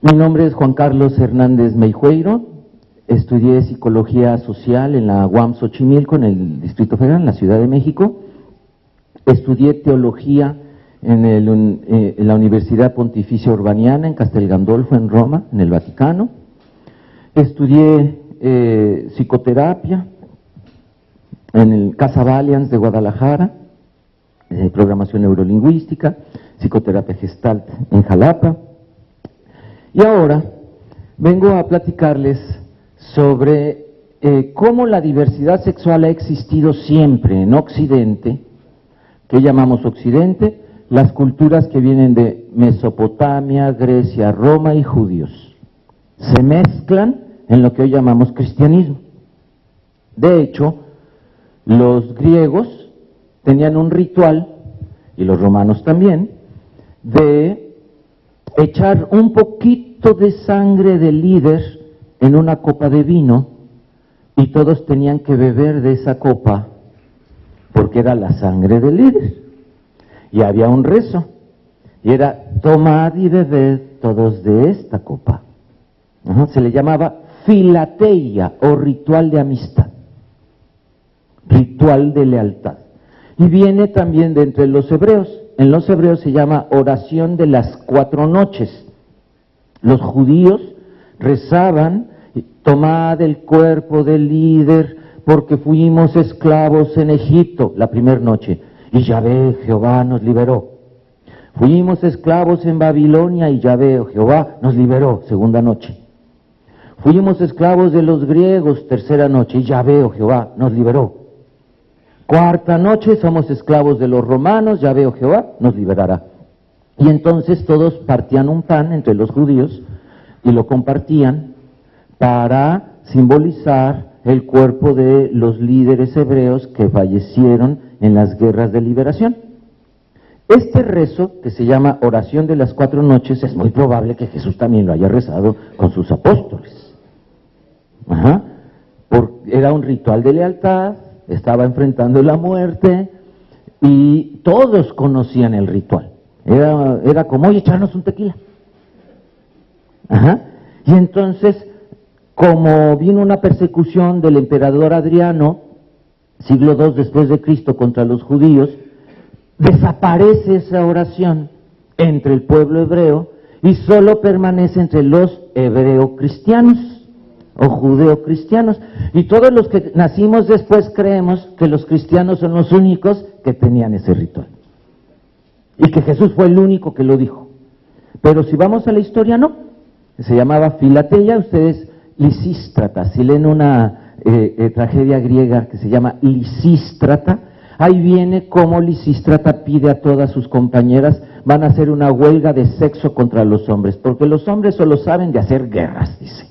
Mi nombre es Juan Carlos Hernández Meijueiro, estudié Psicología Social en la UAM Xochimilco, en el Distrito Federal, en la Ciudad de México. Estudié Teología en la Universidad Pontificia Urbaniana, en Castel Gandolfo, en Roma, en el Vaticano. Estudié Psicoterapia en el Casa Valians de Guadalajara, Programación Neurolingüística, Psicoterapia Gestalt en Jalapa. Y ahora vengo a platicarles sobre cómo la diversidad sexual ha existido siempre en Occidente. ¿Qué llamamos Occidente? Las culturas que vienen de Mesopotamia, Grecia, Roma y judíos. Se mezclan en lo que hoy llamamos cristianismo. De hecho, los griegos tenían un ritual, y los romanos también, de echar un poquito de sangre del líder en una copa de vino, y todos tenían que beber de esa copa, porque era la sangre del líder. Y había un rezo, y era: tomad y bebed todos de esta copa. Se le llamaba filateia, o ritual de amistad, ritual de lealtad. Y viene también de entre los hebreos. En los hebreos se llama oración de las 4 noches. Los judíos rezaban: tomad el cuerpo del líder, porque fuimos esclavos en Egipto, la primera noche, y Yahvé, Jehová, nos liberó. Fuimos esclavos en Babilonia, y Yahvé, Jehová, nos liberó, segunda noche. Fuimos esclavos de los griegos, tercera noche, y Yahvé, Jehová, nos liberó. Cuarta noche, somos esclavos de los romanos, Yahvé, Jehová, nos liberará. Y entonces todos partían un pan entre los judíos y lo compartían para simbolizar el cuerpo de los líderes hebreos que fallecieron en las guerras de liberación. Este rezo, que se llama oración de las 4 noches, es muy probable que Jesús también lo haya rezado con sus apóstoles. Era un ritual de lealtad, estaba enfrentando la muerte y todos conocían el ritual. Era como: oye, echarnos un tequila. Y entonces, como vino una persecución del emperador Adriano, siglo II después de Cristo, contra los judíos, desaparece esa oración entre el pueblo hebreo y solo permanece entre los hebreo-cristianos o judeo-cristianos. Y todos los que nacimos después creemos que los cristianos son los únicos que tenían ese ritual y que Jesús fue el único que lo dijo. Pero si vamos a la historia, no. Se llamaba filateia. Ustedes, Lisístrata, si leen una tragedia griega que se llama Lisístrata, ahí viene cómo Lisístrata pide a todas sus compañeras: van a hacer una huelga de sexo contra los hombres, porque los hombres solo saben de hacer guerras, dice,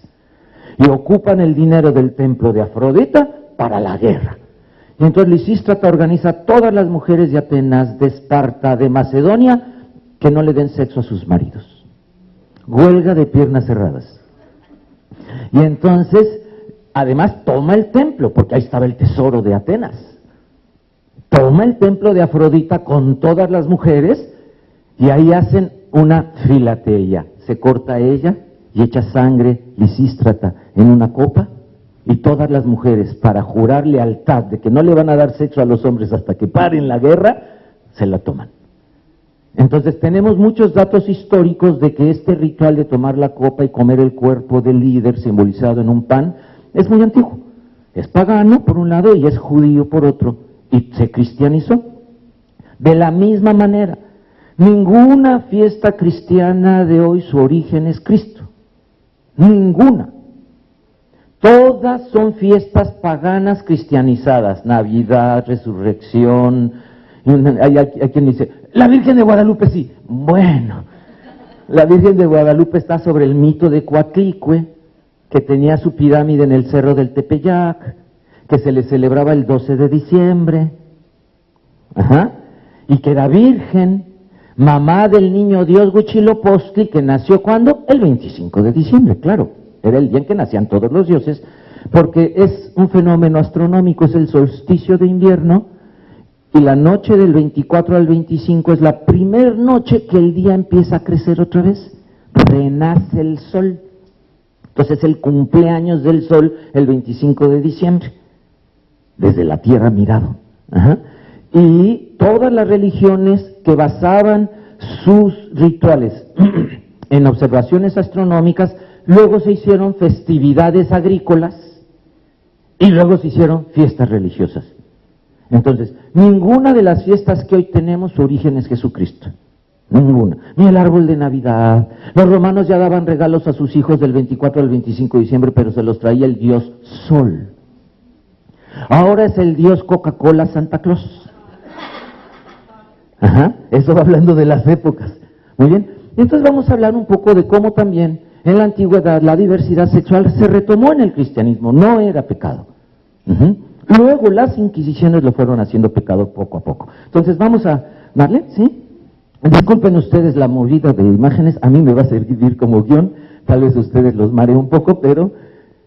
y ocupan el dinero del templo de Afrodita para la guerra. Y entonces Lisístrata organiza a todas las mujeres de Atenas, de Esparta, de Macedonia, que no le den sexo a sus maridos. Huelga de piernas cerradas. Y entonces, además, toma el templo, porque ahí estaba el tesoro de Atenas. Toma el templo de Afrodita con todas las mujeres, y ahí hacen una filateia. Se corta ella y echa sangre Lisístrata en una copa, y todas las mujeres, para jurar lealtad de que no le van a dar sexo a los hombres hasta que paren la guerra, se la toman. Entonces tenemos muchos datos históricos de que este ritual de tomar la copa y comer el cuerpo del líder simbolizado en un pan es muy antiguo. Es pagano por un lado y es judío por otro, y se cristianizó. De la misma manera, ninguna fiesta cristiana de hoy su origen es Cristo. Ninguna. Todas son fiestas paganas cristianizadas: Navidad, Resurrección. Hay quien dice: la Virgen de Guadalupe sí. Bueno, la Virgen de Guadalupe está sobre el mito de Coatlicue, que tenía su pirámide en el cerro del Tepeyac, que se le celebraba el 12 de diciembre, y que era virgen, mamá del niño Dios Huitzilopochtli, que nació ¿cuándo? El 25 de diciembre, claro. Era el día en que nacían todos los dioses, porque es un fenómeno astronómico, es el solsticio de invierno, y la noche del 24 al 25 es la primer noche que el día empieza a crecer otra vez, renace el sol. Entonces el cumpleaños del sol el 25 de diciembre, desde la tierra mirado. Ajá. Y todas las religiones que basaban sus rituales en observaciones astronómicas, luego se hicieron festividades agrícolas y luego se hicieron fiestas religiosas. Entonces, ninguna de las fiestas que hoy tenemos su origen es Jesucristo. Ninguna. Ni el árbol de Navidad. Los romanos ya daban regalos a sus hijos del 24 al 25 de diciembre, pero se los traía el dios Sol. Ahora es el dios Coca-Cola Santa Claus. Ajá, eso va hablando de las épocas. Muy bien. Entonces vamos a hablar un poco de cómo también en la antigüedad la diversidad sexual se retomó en el cristianismo, no era pecado. Luego las inquisiciones lo fueron haciendo pecado poco a poco. Entonces vamos a darle, ¿sí? Disculpen ustedes la movida de imágenes, a mí me va a servir como guión, tal vez ustedes los maree un poco, pero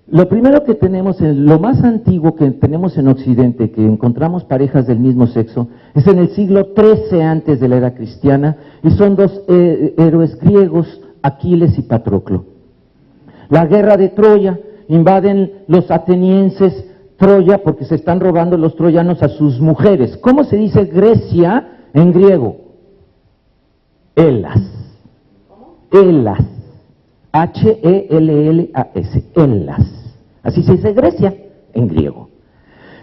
lo primero que tenemos, lo más antiguo que tenemos en Occidente, que encontramos parejas del mismo sexo, es en el siglo XIII antes de la era cristiana, y son dos héroes griegos, Aquiles y Patroclo. La guerra de Troya, invaden los atenienses Troya porque se están robando los troyanos a sus mujeres. ¿Cómo se dice Grecia en griego? Elas. Elas. H-E-L-L-A-S. Elas. Así se dice Grecia en griego.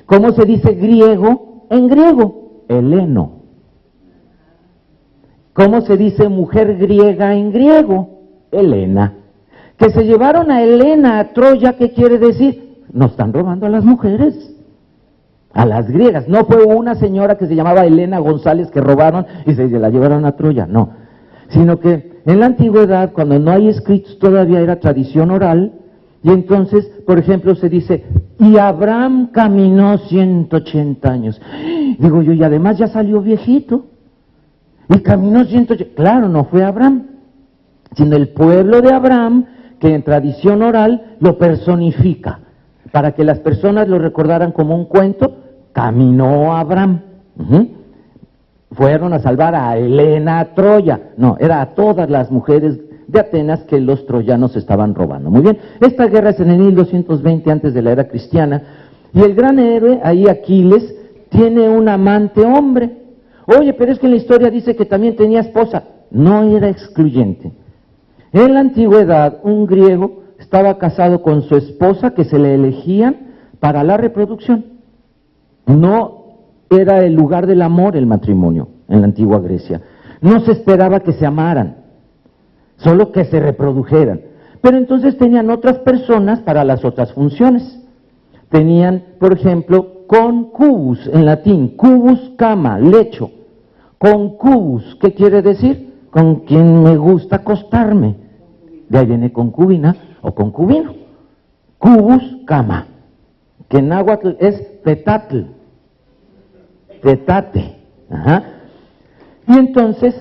¿Cómo se dice griego en griego? Heleno. ¿Cómo se dice mujer griega en griego? Helena. Que se llevaron a Helena a Troya, ¿qué quiere decir? Nos están robando a las mujeres, a las griegas. No fue una señora que se llamaba Helena González que robaron y se la llevaron a Troya, no. Sino que en la antigüedad, cuando no hay escritos, todavía era tradición oral, y entonces, por ejemplo, se dice, y Abraham caminó 180 años. Digo yo, y además ya salió viejito, y caminó 180, claro, no fue Abraham, sino el pueblo de Abraham, que en tradición oral lo personifica, para que las personas lo recordaran como un cuento. Caminó Abraham. Fueron a salvar a Helena a Troya. No, era a todas las mujeres de Atenas que los troyanos estaban robando. Muy bien, esta guerra es en el 1220 antes de la era cristiana, y el gran héroe, ahí Aquiles, tiene un amante hombre. Oye, pero es que en la historia dice que también tenía esposa. No era excluyente. En la antigüedad, un griego estaba casado con su esposa, que se le elegían para la reproducción. No era el lugar del amor el matrimonio en la antigua Grecia. No se esperaba que se amaran, solo que se reprodujeran. Pero entonces tenían otras personas para las otras funciones. Tenían, por ejemplo, concubus en latín, cubus cama, lecho. Concubus, ¿qué quiere decir? Con quien me gusta acostarme. De ahí viene concubina o concubino. Cubus cama, que en náhuatl es petatl, petate. Ajá. Y entonces,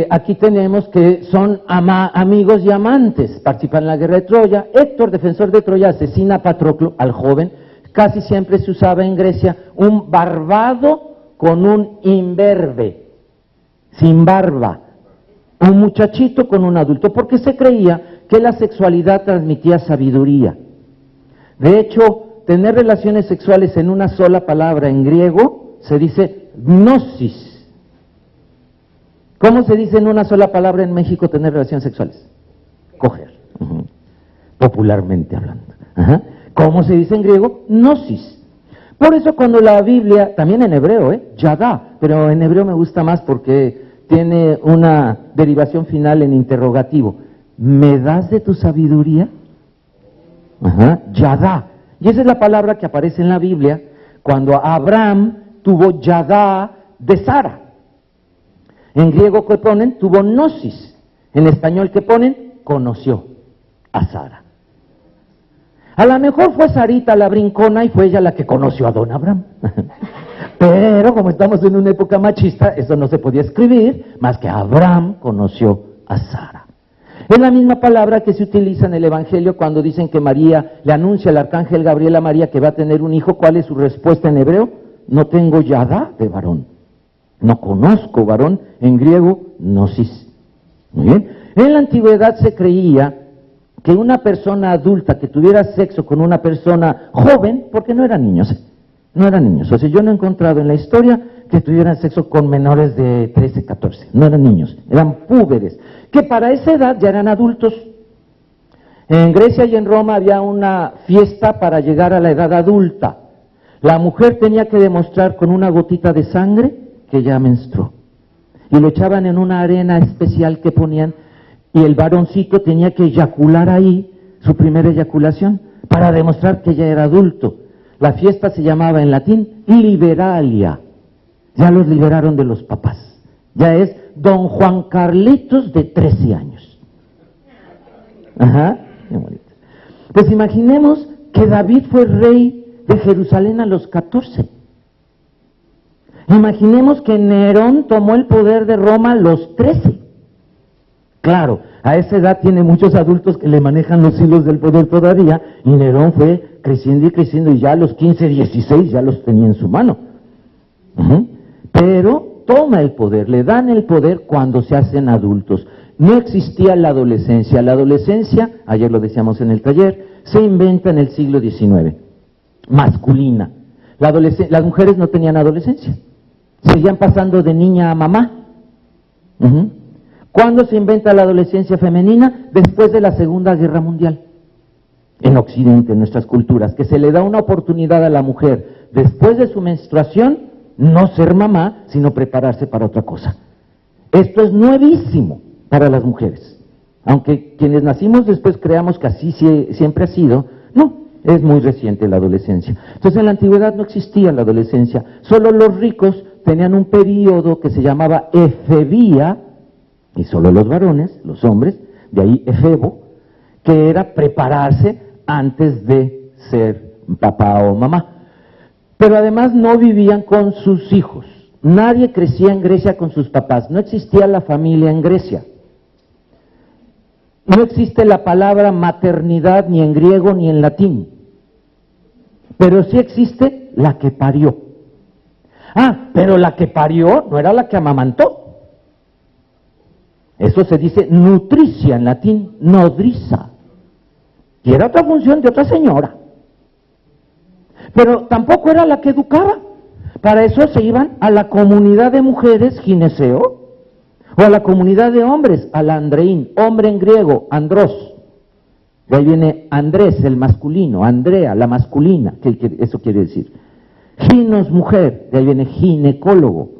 aquí tenemos que son amigos y amantes, participan en la guerra de Troya. Héctor, defensor de Troya, asesina a Patroclo, al joven. Casi siempre se usaba en Grecia un barbado con un imberbe, sin barba, un muchachito con un adulto, porque se creía que la sexualidad transmitía sabiduría. De hecho, tener relaciones sexuales en una sola palabra en griego se dice gnosis. ¿Cómo se dice en una sola palabra en México tener relaciones sexuales? Coger, popularmente hablando. ¿Cómo se dice en griego? Gnosis. Por eso cuando la Biblia, también en hebreo, yadá, pero en hebreo me gusta más porque tiene una derivación final en interrogativo. ¿Me das de tu sabiduría? Yadá. Y esa es la palabra que aparece en la Biblia cuando Abraham tuvo yadá de Sara. En griego, ¿qué ponen? Tuvo gnosis. En español, ¿qué ponen? Conoció a Sara. A lo mejor fue Sarita la brincona y fue ella la que conoció a don Abraham. Pero como estamos en una época machista, eso no se podía escribir, más que Abraham conoció a Sara. Es la misma palabra que se utiliza en el Evangelio cuando dicen que María le anuncia al arcángel Gabriel a María que va a tener un hijo. ¿Cuál es su respuesta en hebreo? No tengo yadá de varón. No conozco varón, en griego, gnosis. Muy bien. En la antigüedad se creía que una persona adulta que tuviera sexo con una persona joven, porque no eran niños, o sea, yo no he encontrado en la historia que tuvieran sexo con menores de 13, 14, no eran niños, eran púberes, que para esa edad ya eran adultos. En Grecia y en Roma había una fiesta para llegar a la edad adulta. La mujer tenía que demostrar con una gotita de sangre que ya menstruó. Y lo echaban en una arena especial que ponían, y el varoncito tenía que eyacular ahí su primera eyaculación para demostrar que ya era adulto. La fiesta se llamaba en latín liberalia. Ya los liberaron de los papás. Ya es don Juan Carlitos de 13 años. Ajá, qué bonito. Pues imaginemos que David fue rey de Jerusalén a los 14. Imaginemos que Nerón tomó el poder de Roma a los 13. Claro, a esa edad tiene muchos adultos que le manejan los hilos del poder todavía, y Nerón fue creciendo y ya a los 15, 16 ya los tenía en su mano. Pero toma el poder, le dan el poder cuando se hacen adultos. No existía la adolescencia. La adolescencia, ayer lo decíamos en el taller, se inventa en el siglo XIX, masculina. Las mujeres no tenían adolescencia, seguían pasando de niña a mamá. ¿Cuándo se inventa la adolescencia femenina? Después de la Segunda Guerra Mundial. En Occidente, en nuestras culturas, que se le da una oportunidad a la mujer, después de su menstruación, no ser mamá, sino prepararse para otra cosa. Esto es nuevísimo para las mujeres. Aunque quienes nacimos después creamos que así siempre ha sido, no, es muy reciente la adolescencia. Entonces en la antigüedad no existía la adolescencia, solo los ricos tenían un periodo que se llamaba efebía, y solo los varones, los hombres, de ahí efebo, que era prepararse antes de ser papá o mamá. Pero además no vivían con sus hijos. Nadie crecía en Grecia con sus papás. No existía la familia en Grecia. No existe la palabra maternidad ni en griego ni en latín. Pero sí existe la que parió. Pero la que parió no era la que amamantó. Eso se dice nutricia en latín, nodriza. Y era otra función de otra señora. Pero tampoco era la que educaba. Para eso se iban a la comunidad de mujeres, gineceo, o a la comunidad de hombres, al andreín, hombre en griego, andros. De ahí viene Andrés, el masculino, Andrea, la masculina, eso quiere decir. Ginos, mujer, de ahí viene ginecólogo.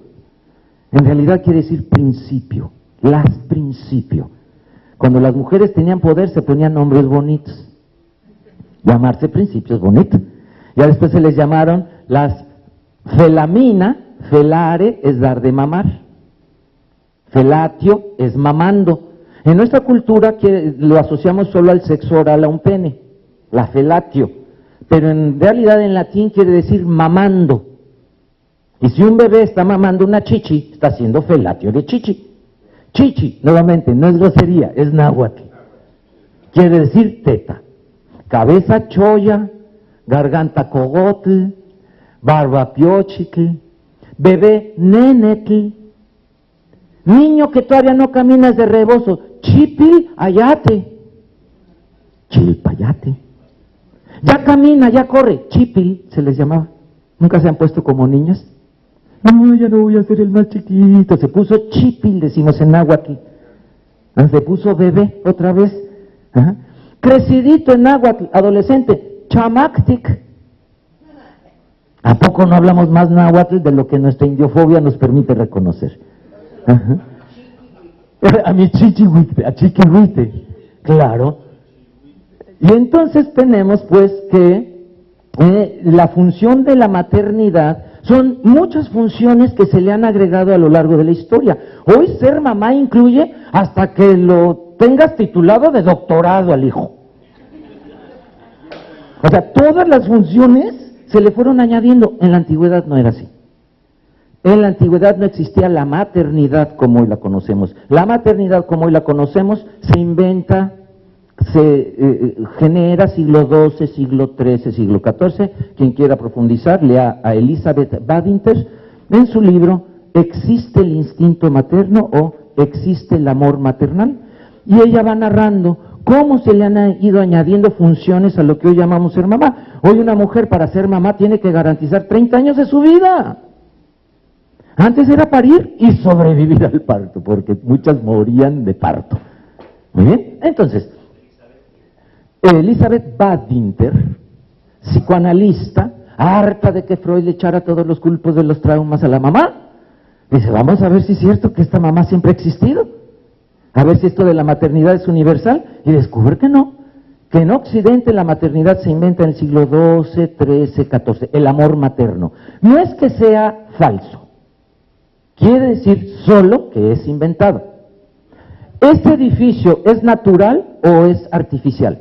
En realidad quiere decir principio, principio. Cuando las mujeres tenían poder se ponían nombres bonitos. Llamarse principio es bonito. Ya después se les llamaron las felamina, felare es dar de mamar, felatio es mamando. En nuestra cultura lo asociamos solo al sexo oral, a un pene, la felatio, pero en realidad en latín quiere decir mamando. Y si un bebé está mamando una chichi, está haciendo felatio de chichi. Chichi, nuevamente, no es grosería, es náhuatl. Quiere decir teta. Cabeza choya, garganta cogotl, barba piochitl, bebé nenetl, niño que todavía no camina es de rebozo, chipil ayate, chilpayate. Ya camina, ya corre, chipil se les llamaba. ¿Nunca se han puesto como niños? No, ya no voy a ser el más chiquito. Se puso chipil, decimos en náhuatl. Se puso bebé otra vez. Crecidito en náhuatl, adolescente, chamactic. ¿A poco no hablamos más náhuatl de lo que nuestra indiofobia nos permite reconocer? A mi chichihuite, a chiquihuite, claro. Y entonces tenemos pues que la función de la maternidad son muchas funciones que se le han agregado a lo largo de la historia. Hoy ser mamá incluye hasta que lo tengas titulado de doctorado al hijo. O sea, todas las funciones se le fueron añadiendo. En la antigüedad no era así. En la antigüedad no existía la maternidad como hoy la conocemos. La maternidad como hoy la conocemos se inventa, se genera siglo XII, siglo XIII, siglo XIV. Quien quiera profundizar, lea a Elizabeth Badinter en su libro ¿Existe el instinto materno o existe el amor maternal? y ella va narrando cómo se le han ido añadiendo funciones a lo que hoy llamamos ser mamá. Hoy una mujer para ser mamá tiene que garantizar 30 años de su vida. Antes era parir y sobrevivir al parto, porque muchas morían de parto. Muy bien, entonces, Elizabeth Badinter, psicoanalista, harta de que Freud le echara todos los culpos de los traumas a la mamá, dice, vamos a ver si es cierto que esta mamá siempre ha existido, a ver si esto de la maternidad es universal, y descubre que en Occidente la maternidad se inventa en el siglo XII, XIII, XIV, el amor materno. No es que sea falso, quiere decir solo que es inventado. ¿Este edificio es natural o es artificial?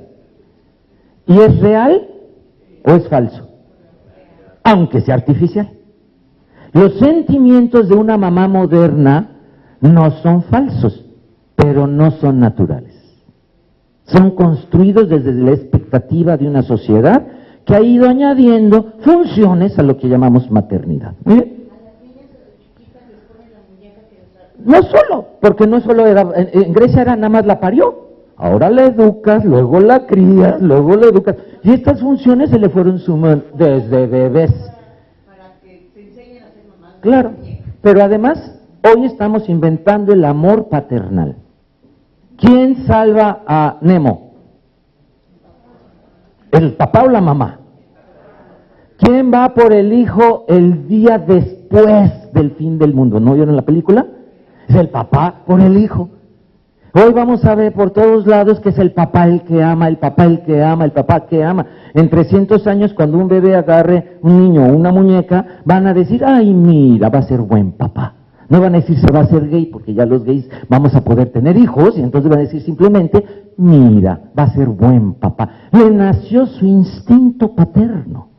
¿Y es real o es falso? Aunque sea artificial. Los sentimientos de una mamá moderna no son falsos, pero no son naturales. Son construidos desde la expectativa de una sociedad que ha ido añadiendo funciones a lo que llamamos maternidad. ¿Bien? No solo, porque no solo era, en Grecia era nada más la parió. Ahora la educas, luego la crías, luego la educas. Y estas funciones se le fueron sumando desde bebés. Para que se enseñen a ser mamás. Claro, pero además, hoy estamos inventando el amor paternal. ¿Quién salva a Nemo? ¿El papá o la mamá? ¿Quién va por el hijo el día después del fin del mundo? ¿No vieron la película? Es el papá por el hijo. Hoy vamos a ver por todos lados que es el papá el que ama, el papá el que ama, el papá que ama. En 300 años, cuando un bebé agarre un niño o una muñeca, van a decir, ay, mira, va a ser buen papá. No van a decir se va a ser gay, porque ya los gays vamos a poder tener hijos, y entonces van a decir simplemente, mira, va a ser buen papá. Le nació su instinto paterno.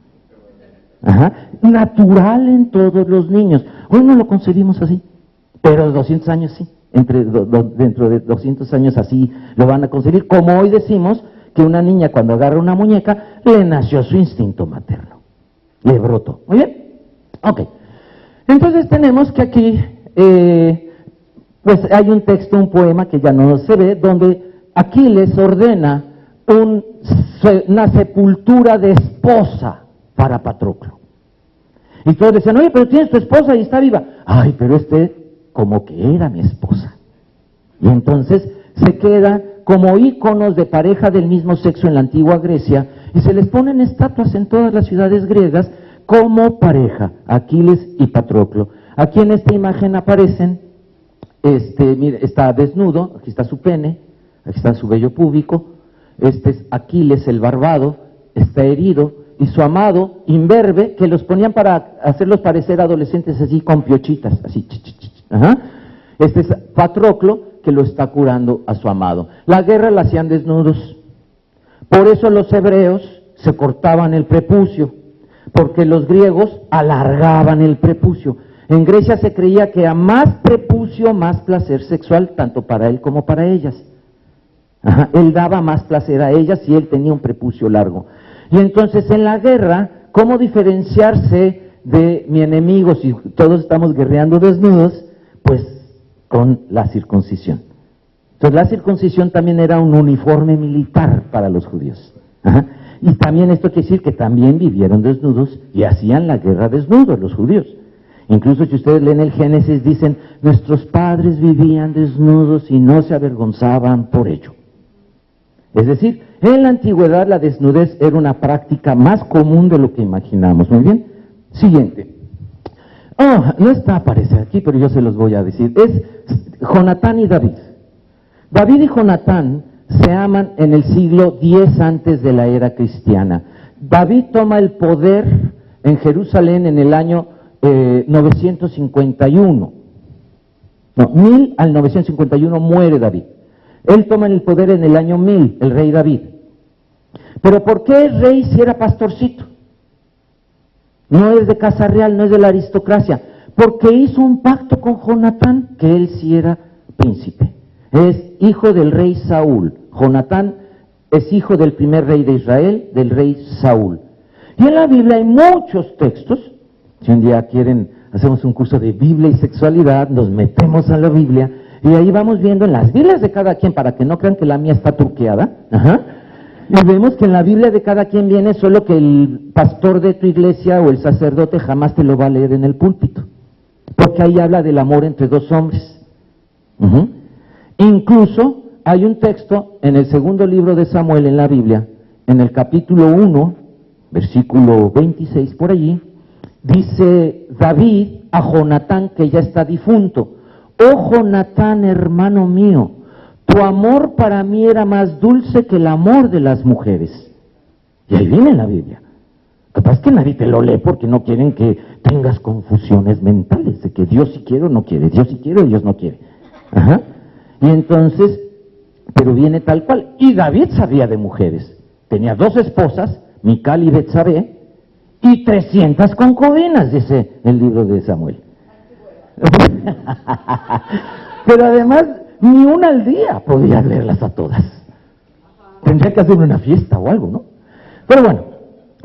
Ajá. Natural en todos los niños. Hoy no lo concebimos así, pero 200 años sí. Dentro de 200 años así lo van a concebir, como hoy decimos que una niña cuando agarra una muñeca le nació su instinto materno, le brotó. ¿Muy bien? Ok. Entonces tenemos que aquí, pues hay un texto, un poema que ya no se ve, donde Aquiles ordena una sepultura de esposa para Patroclo. Y todos decían, oye, pero tienes tu esposa y está viva. Ay, pero como que era mi esposa. Y entonces se queda como íconos de pareja del mismo sexo en la antigua Grecia, y se les ponen estatuas en todas las ciudades griegas como pareja, Aquiles y Patroclo. Aquí en esta imagen aparecen, mire, está desnudo, aquí está su pene, aquí está su vello púbico, este es Aquiles el barbado, está herido, y su amado, imberbe, que los ponían para hacerlos parecer adolescentes así con piochitas, así, ajá. Este es Patroclo, que lo está curando a su amado. La guerra la hacían desnudos. Por eso los hebreos se cortaban el prepucio, porque los griegos alargaban el prepucio. En Grecia se creía que a más prepucio, más placer sexual, tanto para él como para ellas. Ajá. Él daba más placer a ellas si él tenía un prepucio largo. Y entonces en la guerra, ¿cómo diferenciarse de mi enemigo si todos estamos guerreando desnudos? Pues con la circuncisión. Entonces la circuncisión también era un uniforme militar para los judíos. Ajá. Y también esto quiere decir que también vivieron desnudos y hacían la guerra desnudos los judíos. Incluso si ustedes leen el Génesis, dicen, nuestros padres vivían desnudos y no se avergonzaban por ello. Es decir, en la antigüedad la desnudez era una práctica más común de lo que imaginamos. Muy bien. Siguiente. No está, aparece aquí, pero yo se los voy a decir. Es Jonatán y David. David y Jonatán se aman en el siglo X antes de la era cristiana. David toma el poder en Jerusalén en el año 951. No, 1000 al 951 muere David. Él toma el poder en el año 1000, el rey David. Pero ¿por qué es rey si era pastorcito? No es de casa real, no es de la aristocracia. Porque hizo un pacto con Jonatán, que él sí era príncipe. Es hijo del rey Saúl. Jonatán es hijo del primer rey de Israel, del rey Saúl. Y en la Biblia hay muchos textos. Si un día quieren, hacemos un curso de Biblia y sexualidad, nos metemos a la Biblia, Y ahí vamos viendo en las Biblias de cada quien, para que no crean que la mía está truqueada, y vemos que en la Biblia de cada quien viene, solo que el pastor de tu iglesia o el sacerdote jamás te lo va a leer en el púlpito, porque ahí habla del amor entre dos hombres. Incluso hay un texto en el segundo libro de Samuel en la Biblia, en el capítulo 1, versículo 26 por allí, dice David a Jonatán, que ya está difunto: oh Jonatán, hermano mío, tu amor para mí era más dulce que el amor de las mujeres. Y ahí viene en la Biblia. Lo que pasa es que nadie te lo lee porque no quieren que tengas confusiones mentales, de que Dios sí quiere o no quiere, Dios sí quiere o Dios no quiere. Y entonces, pero viene tal cual. Y David sabía de mujeres. Tenía 2 esposas, Mical y Betsabé, y 300 concubinas, dice el libro de Samuel. Pero además, ni una al día podía leerlas a todas. Tendría que hacer una fiesta o algo, ¿no? Pero bueno,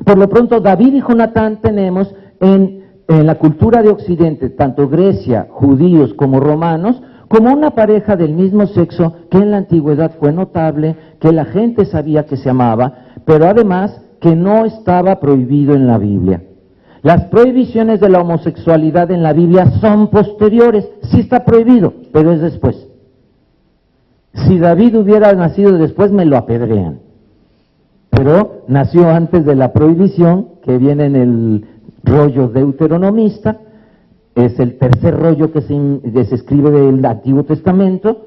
por lo pronto David y Jonatán tenemos en la cultura de Occidente, tanto Grecia, judíos como romanos, como una pareja del mismo sexo que en la antigüedad fue notable, que la gente sabía que se amaba, pero además que no estaba prohibido en la Biblia. Las prohibiciones de la homosexualidad en la Biblia son posteriores, sí está prohibido, pero es después. Si David hubiera nacido después, me lo apedrean. Pero nació antes de la prohibición, que viene en el rollo deuteronomista, es el tercer rollo que se escribe del Antiguo Testamento,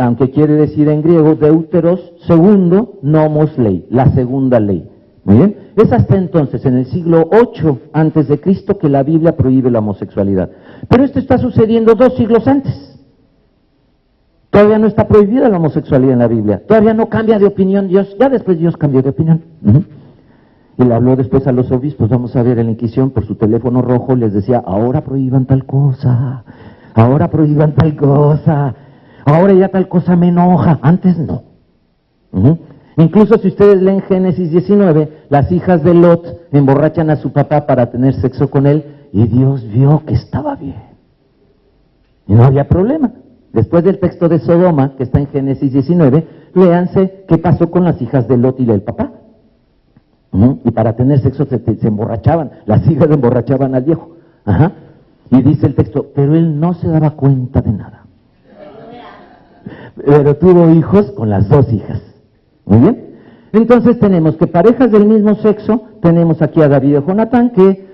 aunque quiere decir en griego deuteros, segundo, nomos ley, la segunda ley. Muy bien, es hasta entonces, en el siglo 8 antes de Cristo, que la Biblia prohíbe la homosexualidad. Pero esto está sucediendo 2 siglos antes. Todavía no está prohibida la homosexualidad en la Biblia. Todavía no cambia de opinión Dios. Ya después Dios cambió de opinión. Y le habló después a los obispos. Vamos a ver, en la Inquisición, por su teléfono rojo, les decía: ahora prohíban tal cosa, ahora prohíban tal cosa, ahora ya tal cosa me enoja. Antes no. Incluso si ustedes leen Génesis 19, las hijas de Lot emborrachan a su papá para tener sexo con él, y Dios vio que estaba bien. Y no había problema. Después del texto de Sodoma, que está en Génesis 19, léanse qué pasó con las hijas de Lot y del papá. Y para tener sexo se emborrachaban, las hijas emborrachaban al viejo. Y dice el texto, pero él no se daba cuenta de nada. Pero tuvo hijos con las 2 hijas. Muy bien. Entonces tenemos que parejas del mismo sexo, tenemos aquí a David y Jonatán, que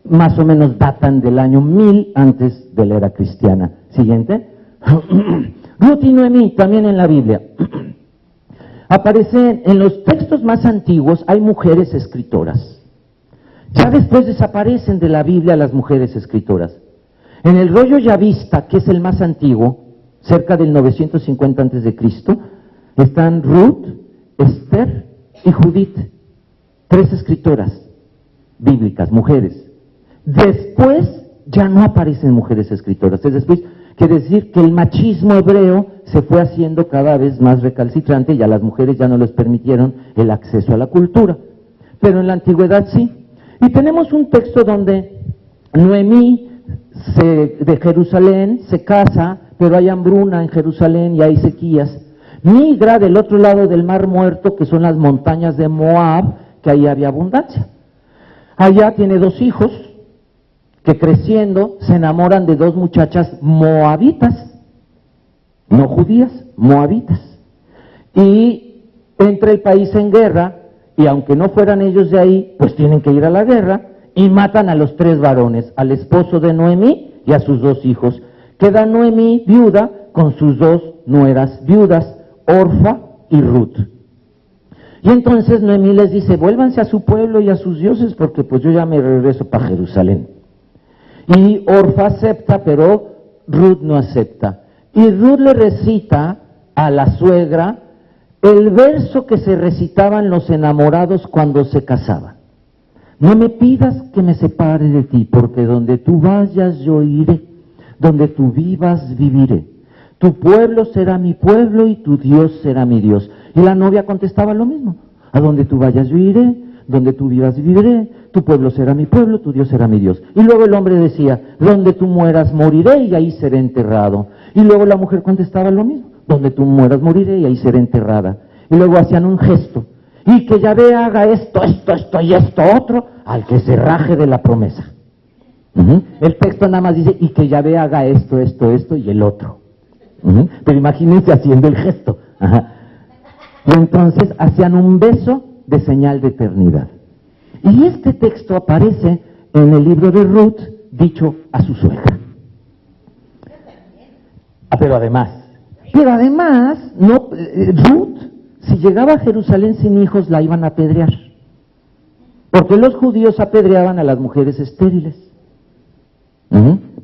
más o menos datan del año 1000 antes de la era cristiana. Siguiente. Ruth y Noemí, también en la Biblia. Aparecen en los textos más antiguos, hay mujeres escritoras. Ya después desaparecen de la Biblia las mujeres escritoras. En el rollo yavista, que es el más antiguo, cerca del 950 antes de Cristo, están Ruth, Esther y Judith, 3 escritoras bíblicas, mujeres. Después ya no aparecen mujeres escritoras, es después. Quiere decir que el machismo hebreo se fue haciendo cada vez más recalcitrante y a las mujeres ya no les permitieron el acceso a la cultura. Pero en la antigüedad sí. Y tenemos un texto donde Noemí de Jerusalén se casa, pero hay hambruna en Jerusalén y hay sequías. Migra del otro lado del Mar Muerto, que son las montañas de Moab, que ahí había abundancia. Allá tiene 2 hijos, que creciendo se enamoran de 2 muchachas moabitas, no judías, moabitas. Y entra el país en guerra, y aunque no fueran ellos de ahí, pues tienen que ir a la guerra, y matan a los 3 varones, al esposo de Noemí y a sus 2 hijos. Queda Noemí viuda con sus 2 nueras viudas, Orfa y Ruth. Y entonces Noemí les dice, vuélvanse a su pueblo y a sus dioses, porque pues yo ya me regreso para Jerusalén. Y Orfa acepta, pero Ruth no acepta. Y Ruth le recita a la suegra el verso que se recitaban los enamorados cuando se casaban. No me pidas que me separe de ti, porque donde tú vayas yo iré, donde tú vivas viviré. Tu pueblo será mi pueblo y tu Dios será mi Dios. Y la novia contestaba lo mismo. A donde tú vayas yo iré, donde tú vivas viviré, tu pueblo será mi pueblo, tu Dios será mi Dios. Y luego el hombre decía, donde tú mueras moriré y ahí seré enterrado. Y luego la mujer contestaba lo mismo, donde tú mueras moriré y ahí seré enterrada. Y luego hacían un gesto, y que Yahvé haga esto y esto otro, al que se raje de la promesa. El texto nada más dice, y que Yahvé haga esto y el otro. Pero imagínense haciendo el gesto. Y entonces hacían un beso de señal de eternidad. Y este texto aparece en el libro de Ruth, dicho a su suegra. Pero además, Ruth, si llegaba a Jerusalén sin hijos, la iban a apedrear. Porque los judíos apedreaban a las mujeres estériles.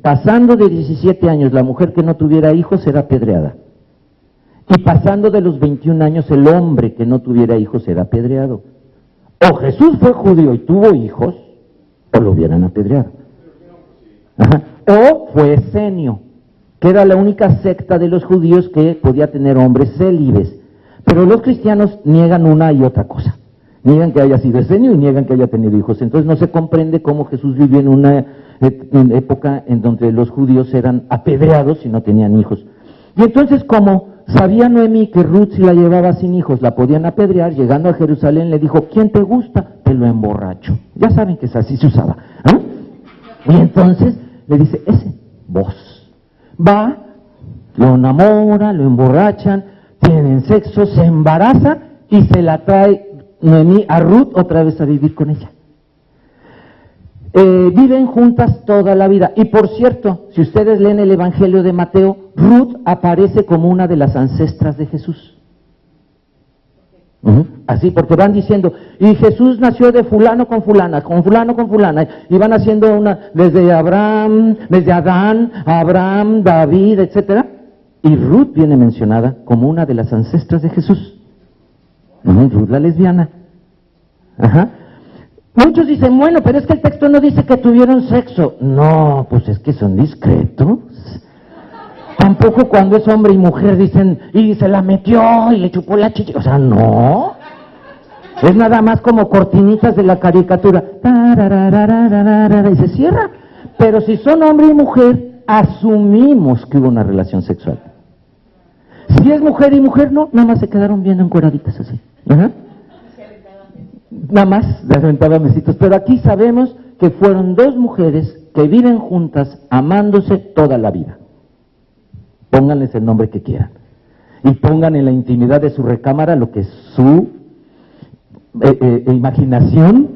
Pasando de 17 años, la mujer que no tuviera hijos era apedreada. Y pasando de los 21 años, el hombre que no tuviera hijos era apedreado. O Jesús fue judío y tuvo hijos, o lo hubieran apedreado. O fue Esenio, que era la única secta de los judíos que podía tener hombres célibes. Pero los cristianos niegan una y otra cosa. Niegan que haya sido Esenio y niegan que haya tenido hijos. Entonces no se comprende cómo Jesús vivió en una época en donde los judíos eran apedreados y no tenían hijos. Y entonces, como sabía Noemí que Ruth, si la llevaba sin hijos, la podían apedrear, llegando a Jerusalén le dijo, ¿quién te gusta? Te lo emborracho. Ya saben que así se usaba. Y entonces le dice, ese, vos. Va, lo enamora, lo emborrachan, tienen sexo, se embaraza y se la trae Noemí a Ruth otra vez a vivir con ella. Viven juntas toda la vida. Y por cierto, si ustedes leen el Evangelio de Mateo, Ruth aparece como una de las ancestras de Jesús. Así, porque van diciendo, y Jesús nació de fulano con fulana, y van haciendo desde Abraham, desde Adán, Abraham, David, etcétera. Y Ruth viene mencionada como una de las ancestras de Jesús. Ruth la lesbiana. Muchos dicen, bueno, pero es que el texto no dice que tuvieron sexo. No, pues es que son discretos. Tampoco cuando es hombre y mujer dicen, y se la metió y le chupó la chicha. O sea, no. Es nada más como cortinitas de la caricatura. Y se cierra. Pero si son hombre y mujer, asumimos que hubo una relación sexual. Si es mujer y mujer, no, nada más se quedaron viendo encueraditas así. Nada más se aventaban besitos. Pero aquí sabemos que fueron dos mujeres que viven juntas, amándose toda la vida. Pónganles el nombre que quieran. Y pongan en la intimidad de su recámara lo que su imaginación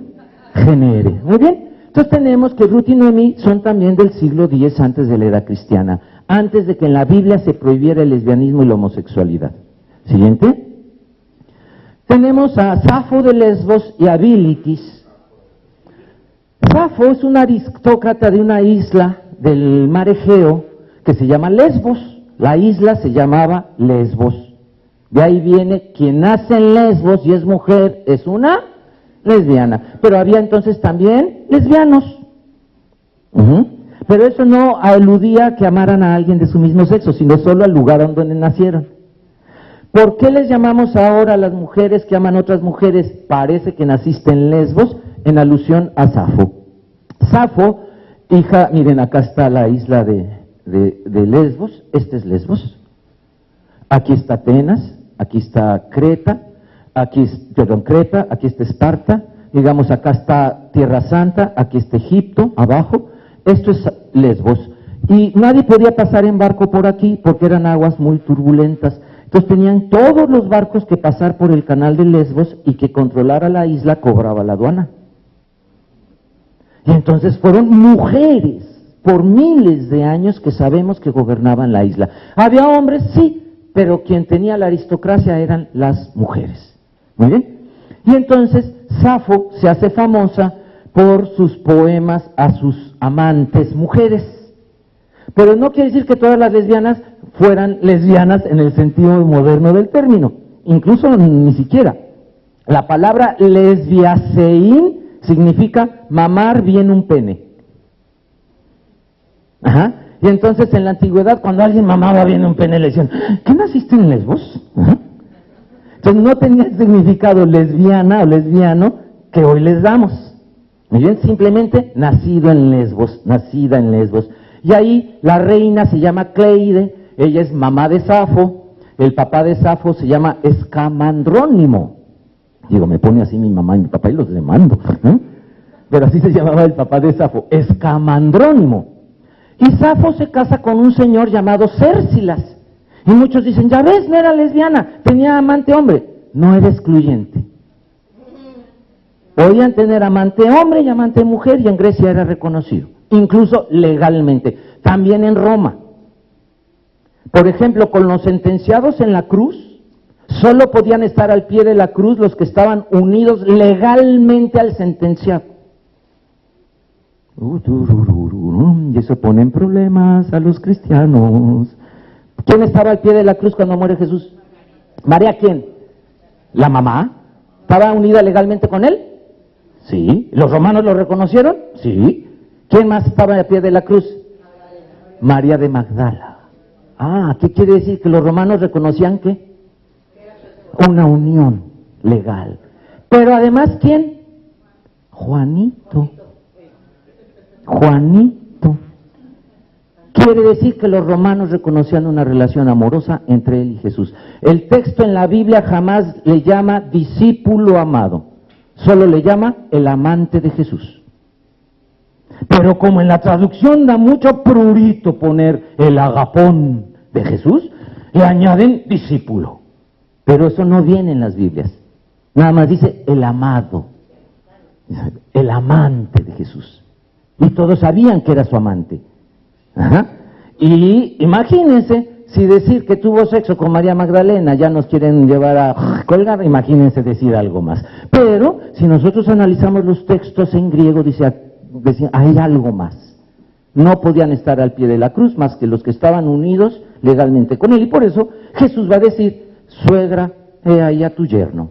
genere. Muy bien. Entonces tenemos que Ruth y Noemí son también del siglo X antes de la era cristiana, antes de que en la Biblia se prohibiera el lesbianismo y la homosexualidad. Siguiente. Tenemos a Safo de Lesbos y a Bilitis. Safo es una aristócrata de una isla del mar Egeo que se llama Lesbos. La isla se llamaba Lesbos. De ahí viene, quien nace en Lesbos y es mujer es una lesbiana. Pero había entonces también lesbianos. Pero eso no aludía a que amaran a alguien de su mismo sexo, sino solo al lugar donde nacieron. ¿Por qué les llamamos ahora a las mujeres que aman a otras mujeres? Parece que naciste en Lesbos, en alusión a Safo. Safo, hija, miren, acá está la isla de Lesbos, este es Lesbos. Aquí está Atenas, aquí está Creta, aquí está Esparta, digamos acá está Tierra Santa, aquí está Egipto, abajo, esto es Lesbos. Y nadie podía pasar en barco por aquí porque eran aguas muy turbulentas. Entonces tenían todos los barcos que pasar por el canal de Lesbos y que controlara la isla cobraba la aduana. Y entonces fueron mujeres por miles de años que sabemos que gobernaban la isla. Había hombres, sí, pero quien tenía la aristocracia eran las mujeres. Muy bien. Y entonces Safo se hace famosa por sus poemas a sus amantes mujeres. Pero no quiere decir que todas las lesbianas fueran lesbianas en el sentido moderno del término, incluso ni siquiera. La palabra lesbiaceín significa mamar bien un pene. Y entonces en la antigüedad cuando alguien mamaba bien un pene le decían, ¿qué naciste en Lesbos? Entonces no tenía significado lesbiana o lesbiano que hoy les damos. Muy bien, simplemente nacido en Lesbos, nacida en Lesbos. Y ahí la reina se llama Cleide, ella es mamá de Safo, el papá de Safo se llama Escamandrónimo. Digo, me pone así mi mamá y mi papá y los demando, ¿eh? Pero así se llamaba el papá de Safo, Escamandrónimo. Y Safo se casa con un señor llamado Cércilas. Y muchos dicen, ya ves, no era lesbiana, tenía amante hombre. No era excluyente. Podían tener amante hombre y amante mujer, y en Grecia era reconocido, incluso legalmente. También en Roma. Por ejemplo, con los sentenciados en la cruz, solo podían estar al pie de la cruz los que estaban unidos legalmente al sentenciado. Y eso pone en problemas a los cristianos. ¿Quién estaba al pie de la cruz cuando muere Jesús? ¿María quién? ¿La mamá? ¿Estaba unida legalmente con él? Sí. ¿Los romanos lo reconocieron? Sí. ¿Quién más estaba al pie de la cruz? María de Magdala. Ah, ¿qué quiere decir? Que los romanos reconocían ¿qué? Una unión legal. Pero además, ¿quién? Juanito. Juanito. Quiere decir que los romanos reconocían una relación amorosa entre él y Jesús. El texto en la Biblia jamás le llama discípulo amado, solo le llama el amante de Jesús. Pero como en la traducción da mucho prurito poner el agapón de Jesús, le añaden discípulo. Pero eso no viene en las Biblias. Nada más dice el amado, el amante de Jesús. Y todos sabían que era su amante. Ajá. Y imagínense, si decir que tuvo sexo con María Magdalena ya nos quieren llevar a colgar, imagínense decir algo más. Pero si nosotros analizamos los textos en griego, decía, hay algo más. No podían estar al pie de la cruz más que los que estaban unidos legalmente con él. Y por eso Jesús va a decir, suegra, he ahí a tu yerno.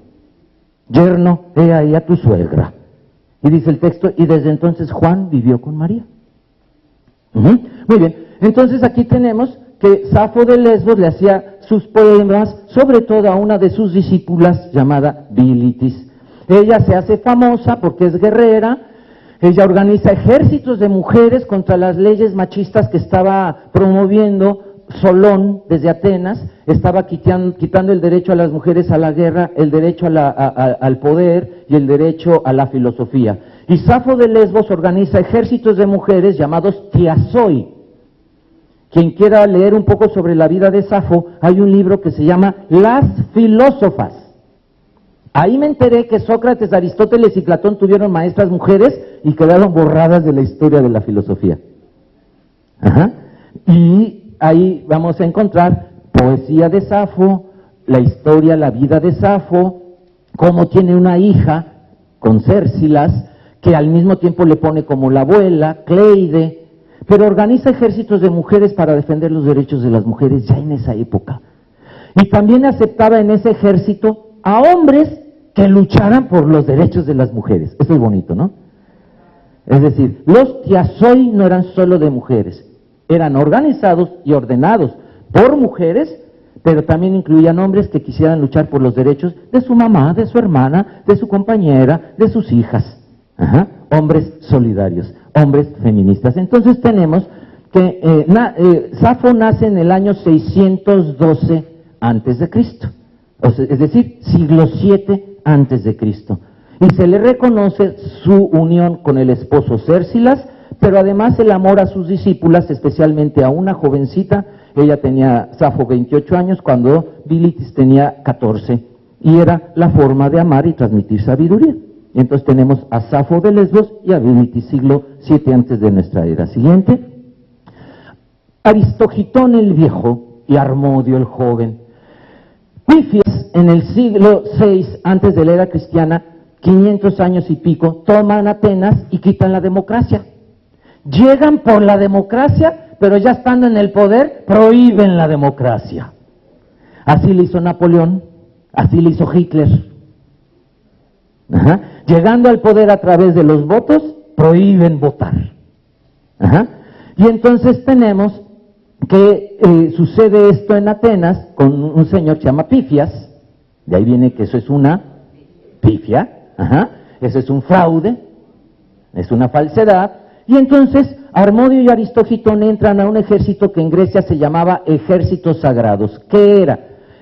Yerno, he ahí a tu suegra. Y dice el texto, y desde entonces Juan vivió con María. Muy bien, entonces aquí tenemos que Safo de Lesbos le hacía sus poemas, sobre todo a una de sus discípulas llamada Bilitis. Ella se hace famosa porque es guerrera, ella organiza ejércitos de mujeres contra las leyes machistas que estaba promoviendo Solón desde Atenas, estaba quitando el derecho a las mujeres a la guerra, el derecho al poder y el derecho a la filosofía. Y Safo de Lesbos organiza ejércitos de mujeres llamados tiasoi. Quien quiera leer un poco sobre la vida de Safo, hay un libro que se llama Las Filósofas. Ahí me enteré que Sócrates, Aristóteles y Platón tuvieron maestras mujeres y quedaron borradas de la historia de la filosofía. Ajá. Y ahí vamos a encontrar poesía de Safo, la historia, la vida de Safo, cómo tiene una hija con Cércilas, que al mismo tiempo le pone como la abuela, Cleide, pero organiza ejércitos de mujeres para defender los derechos de las mujeres ya en esa época. Y también aceptaba en ese ejército a hombres que lucharan por los derechos de las mujeres. Eso es bonito, ¿no? Es decir, los tiasoi no eran solo de mujeres, eran organizados y ordenados por mujeres, pero también incluían hombres que quisieran luchar por los derechos de su mamá, de su hermana, de su compañera, de sus hijas. Ajá. Hombres solidarios, hombres feministas. Entonces tenemos que Safo nace en el año 612 antes de Cristo, es decir, siglo VII antes de Cristo. Y se le reconoce su unión con el esposo Cércilas, pero además el amor a sus discípulas, especialmente a una jovencita. Ella tenía, Safo, 28 años, cuando Bilitis tenía 14, y era la forma de amar y transmitir sabiduría. Y entonces tenemos a Safo de Lesbos y a Bilitis, siglo VII antes de nuestra era. Siguiente. Aristogitón el viejo y Harmodio el joven. Pifias, en el siglo VI antes de la era cristiana, 500 años y pico, toman Atenas y quitan la democracia. Llegan por la democracia, pero ya estando en el poder, prohíben la democracia. Así le hizo Napoleón, así le hizo Hitler. Ajá. Llegando al poder a través de los votos, prohíben votar. Ajá. Y entonces tenemos que sucede esto en Atenas con un señor que se llama Pifias, de ahí viene que eso es una pifia. Ajá. ese es un fraude, es una falsedad. Y entonces Harmodio y Aristógitón entran a un ejército que en Grecia se llamaba ejércitos sagrados. ¿Qué era?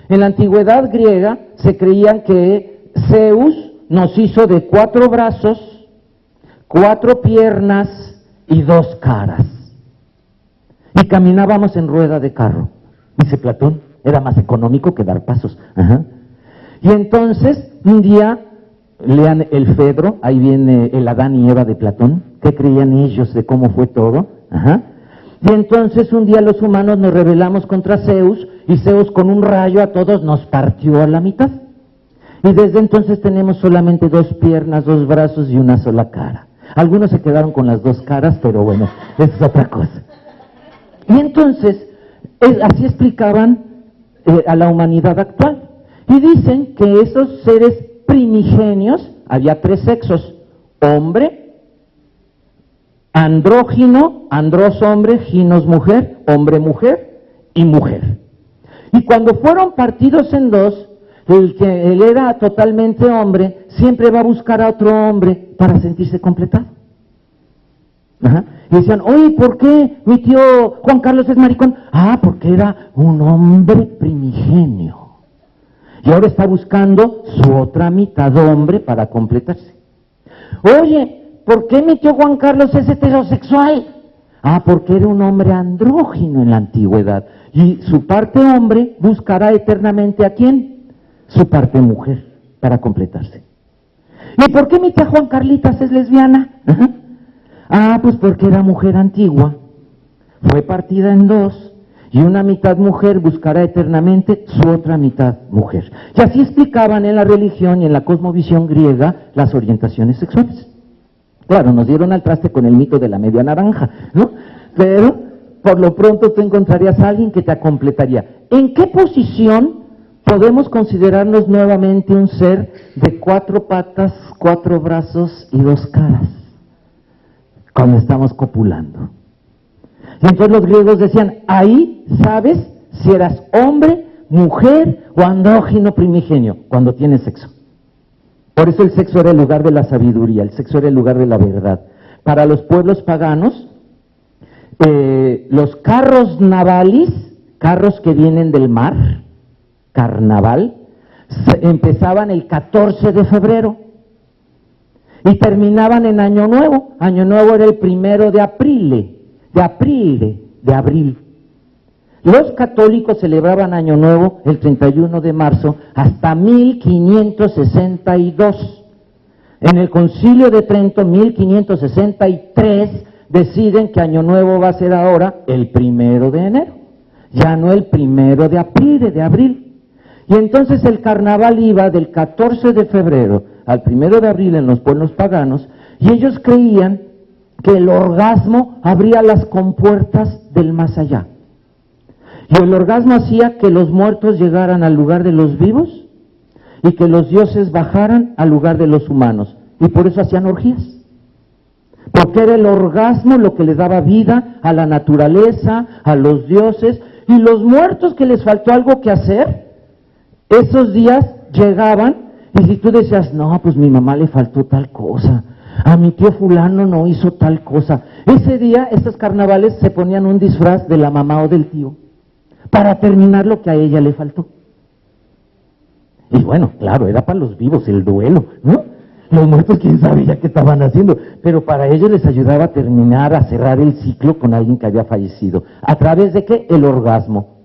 En la antigüedad griega se creían que Zeus nos hizo de 4 brazos, 4 piernas y 2 caras. Y caminábamos en rueda de carro. Dice Platón, era más económico que dar pasos. Ajá. Y entonces, un día, lean el Fedro, ahí viene el Adán y Eva de Platón, ¿qué creían ellos de cómo fue todo? Ajá. Y entonces un día los humanos nos rebelamos contra Zeus, y Zeus con un rayo a todos nos partió a la mitad. Y desde entonces tenemos solamente 2 piernas, 2 brazos y una sola cara. Algunos se quedaron con las 2 caras, pero bueno, eso es otra cosa. Y entonces, así explicaban a la humanidad actual. Y dicen que esos seres primigenios, había 3 sexos, hombre, andrógino, andros hombre, ginos mujer, hombre mujer y mujer. Y cuando fueron partidos en 2, el que él era totalmente hombre, siempre va a buscar a otro hombre para sentirse completado. Ajá. Y decían, oye, ¿por qué mi tío Juan Carlos es maricón? Ah, porque era un hombre primigenio. Y ahora está buscando su otra mitad hombre para completarse. Oye, ¿por qué mi tío Juan Carlos es heterosexual? Ah, porque era un hombre andrógino en la antigüedad. Y su parte hombre buscará eternamente ¿a quién? Su parte mujer, para completarse. ¿Y por qué mi tía Juan Carlitas es lesbiana? Ajá. Ah, pues porque era mujer antigua, fue partida en 2, y una mitad mujer buscará eternamente su otra mitad mujer. Y así explicaban en la religión y en la cosmovisión griega las orientaciones sexuales. Claro, nos dieron al traste con el mito de la media naranja, ¿no? Pero por lo pronto tú encontrarías a alguien que te completaría. ¿En qué posición podemos considerarnos nuevamente un ser de 4 patas, 4 brazos y 2 caras? Cuando estamos copulando. Y entonces los griegos decían, ahí sabes si eras hombre, mujer o andrógino primigenio, cuando tienes sexo. Por eso el sexo era el lugar de la sabiduría, el sexo era el lugar de la verdad. Para los pueblos paganos, los carros navalis, carros que vienen del mar, carnaval, empezaban el 14 de febrero. Y terminaban en Año Nuevo. Año Nuevo era el 1 de abril. Los católicos celebraban Año Nuevo el 31 de marzo hasta 1562. En el Concilio de Trento, 1563, deciden que Año Nuevo va a ser ahora el 1 de enero, ya no el 1 de abril. Y entonces el carnaval iba del 14 de febrero al 1 de abril en los pueblos paganos, y ellos creían que el orgasmo abría las compuertas del más allá. Y el orgasmo hacía que los muertos llegaran al lugar de los vivos y que los dioses bajaran al lugar de los humanos. Y por eso hacían orgías. Porque era el orgasmo lo que le daba vida a la naturaleza, a los dioses, y los muertos que les faltó algo que hacer, esos días llegaban, y si tú decías, no, pues mi mamá le faltó tal cosa, a mi tío fulano no hizo tal cosa, ese día, estos carnavales se ponían un disfraz de la mamá o del tío, para terminar lo que a ella le faltó. Y bueno, claro, era para los vivos el duelo, ¿no? Los muertos, quién sabe ya qué estaban haciendo, pero para ellos les ayudaba a terminar, a cerrar el ciclo con alguien que había fallecido. ¿A través de qué? El orgasmo.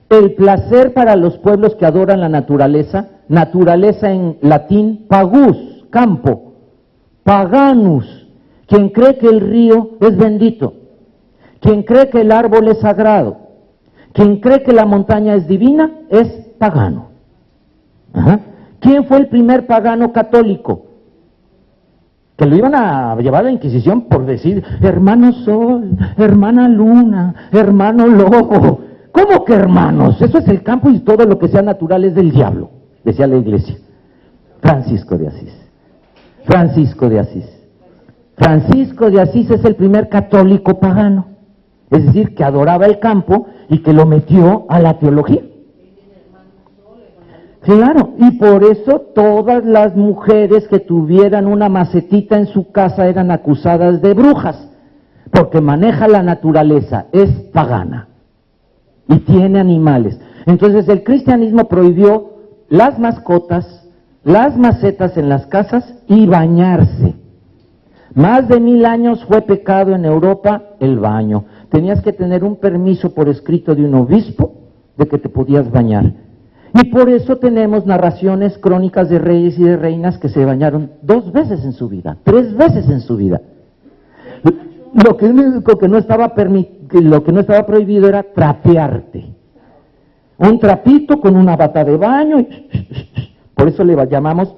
El placer para los pueblos que adoran la naturaleza, naturaleza en latín, pagus, campo, paganus, quien cree que el río es bendito, quien cree que el árbol es sagrado, quien cree que la montaña es divina, es pagano. Ajá. ¿Quién fue el primer pagano católico? Que lo iban a llevar a la Inquisición por decir, hermano sol, hermana luna, hermano lobo. ¿Cómo que hermanos? Eso es el campo y todo lo que sea natural es del diablo, decía la iglesia. Francisco de Asís. Francisco de Asís. Francisco de Asís es el primer católico pagano, es decir, que adoraba el campo y que lo metió a la teología. Claro, y por eso todas las mujeres que tuvieran una macetita en su casa eran acusadas de brujas, porque maneja la naturaleza, es pagana y tiene animales. Entonces el cristianismo prohibió las mascotas, las macetas en las casas y bañarse. Más de 1000 años fue pecado en Europa el baño. Tenías que tener un permiso por escrito de un obispo de que te podías bañar. Y por eso tenemos narraciones crónicas de reyes y de reinas que se bañaron 2 veces en su vida, 3 veces en su vida. Lo que no estaba prohibido era trapearte. Un trapito con una bata de baño, por eso le llamamos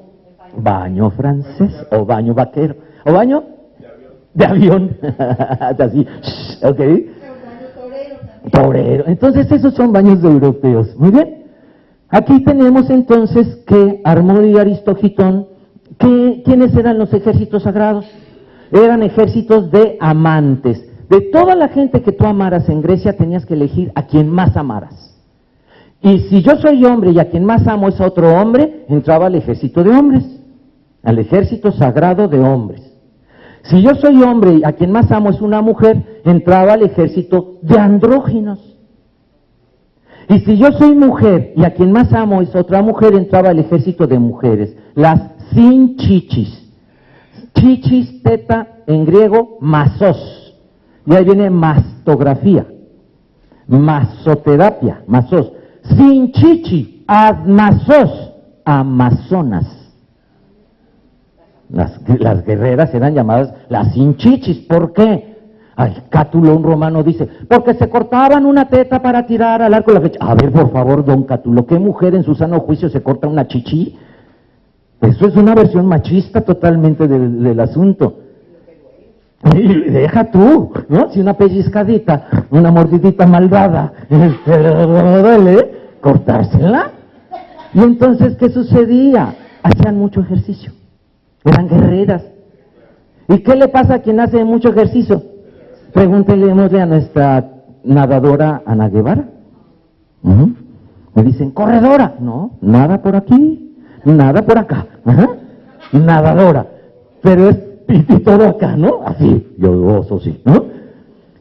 baño francés, o baño vaquero, o baño de avión, así, ¿ok? Torero. Entonces esos son baños europeos, muy bien. Aquí tenemos entonces que Harmodio y Aristogitón, ¿quiénes eran los ejércitos sagrados? Eran ejércitos de amantes. De toda la gente que tú amaras en Grecia, tenías que elegir a quien más amaras. Y si yo soy hombre y a quien más amo es a otro hombre, entraba al ejército de hombres, al ejército sagrado de hombres. Si yo soy hombre y a quien más amo es una mujer, entraba al ejército de andróginos. Y si yo soy mujer y a quien más amo es otra mujer, entraba al ejército de mujeres, las sin chichis. Chichis, teta, en griego, masos. Y ahí viene mastografía, masoterapia, masos. Sin chichi, asmasos, amazonas. Las guerreras eran llamadas las sin chichis. ¿Por qué? Ay, Cátulo, un romano, dice, porque se cortaban una teta para tirar al arco y la flecha. A ver, por favor, don Cátulo, ¿qué mujer en su sano juicio se corta una chichi? Eso es una versión machista totalmente del asunto. Y deja tú, ¿no? Si una pellizcadita, una mordidita malvada, duele cortársela. Y entonces, ¿qué sucedía? Hacían mucho ejercicio, eran guerreras. ¿Y qué le pasa a quien hace mucho ejercicio? Pregúntelemosle a nuestra nadadora Ana Guevara. Me dicen, corredora. No, nada por aquí, nada por acá. Nadadora. Pero es y todo acá, ¿no? Así, yo gozo, sí, ¿no?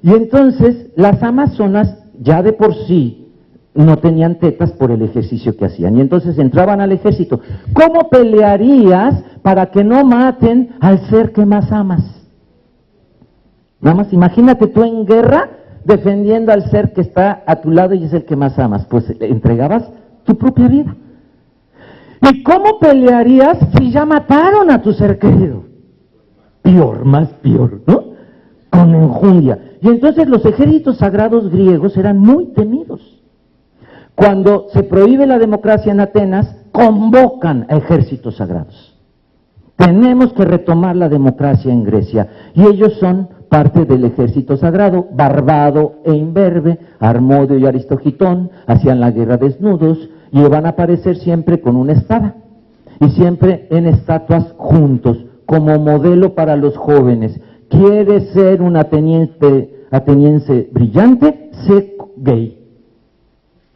Y entonces, las amazonas ya de por sí no tenían tetas por el ejercicio que hacían. Y entonces entraban al ejército. ¿Cómo pelearías para que no maten al ser que más amas? Nada más imagínate tú en guerra defendiendo al ser que está a tu lado y es el que más amas. Pues entregabas tu propia vida. ¿Y cómo pelearías si ya mataron a tu ser querido? Peor, más peor, ¿no? Con enjundia. Y entonces los ejércitos sagrados griegos eran muy temidos. Cuando se prohíbe la democracia en Atenas, convocan a ejércitos sagrados. Tenemos que retomar la democracia en Grecia. Y ellos son parte del ejército sagrado. Barbado e Imberbe, Harmodio y Aristogitón, hacían la guerra desnudos y van a aparecer siempre con una espada. Y siempre en estatuas juntos, como modelo para los jóvenes. ¿Quieres ser un ateniense brillante? Sé gay,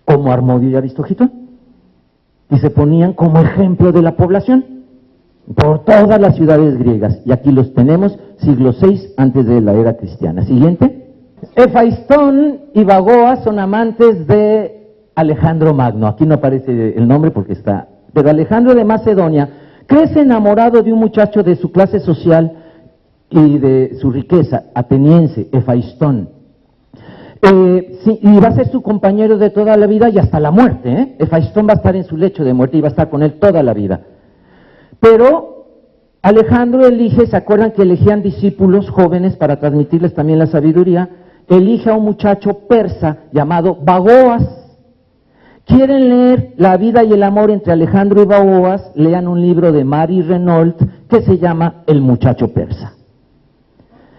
como Harmodio y Aristogitón. Y se ponían como ejemplo de la población por todas las ciudades griegas. Y aquí los tenemos, siglo VI antes de la era cristiana. Siguiente. Efaistón y Bagoas son amantes de Alejandro Magno. Aquí no aparece el nombre porque está... Pero Alejandro de Macedonia crece enamorado de un muchacho de su clase social y de su riqueza, ateniense, Efaistón. Y va a ser su compañero de toda la vida y hasta la muerte. Efaistón va a estar en su lecho de muerte y va a estar con él toda la vida. Pero Alejandro elige, ¿se acuerdan que elegían discípulos jóvenes para transmitirles también la sabiduría? Elige a un muchacho persa llamado Bagoas. ¿Quieren leer la vida y el amor entre Alejandro y Bagoas? Lean un libro de Marie Renault que se llama El muchacho persa.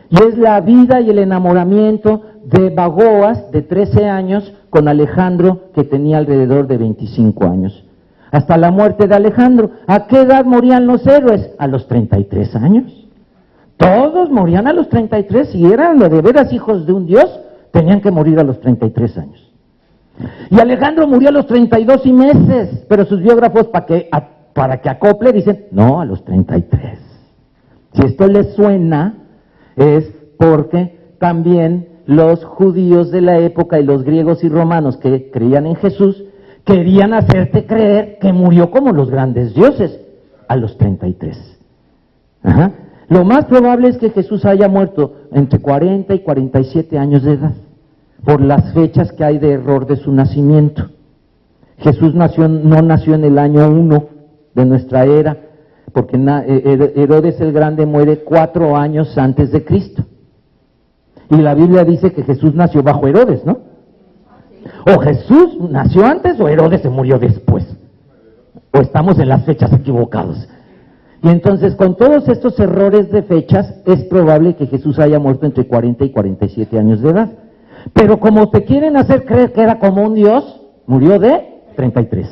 Y es la vida y el enamoramiento de Bagoas, de 13 años, con Alejandro, que tenía alrededor de 25 años. Hasta la muerte de Alejandro. ¿A qué edad morían los héroes? A los 33 años. Todos morían a los 33, si eran de veras hijos de un dios, tenían que morir a los 33 años. Y Alejandro murió a los 32 meses, pero sus biógrafos para que acople dicen, no, a los 33. Si esto les suena, es porque también los judíos de la época y los griegos y romanos que creían en Jesús, querían hacerte creer que murió como los grandes dioses, a los 33. Ajá. Lo más probable es que Jesús haya muerto entre 40 y 47 años de edad, por las fechas que hay de error de su nacimiento. Jesús no nació en el año 1 de nuestra era, porque Herodes el Grande muere 4 años antes de Cristo. Y la Biblia dice que Jesús nació bajo Herodes, ¿no? O Jesús nació antes o Herodes se murió después. O estamos en las fechas equivocadas. Y entonces, con todos estos errores de fechas, es probable que Jesús haya muerto entre 40 y 47 años de edad. Pero como te quieren hacer creer que era como un Dios, murió de 33.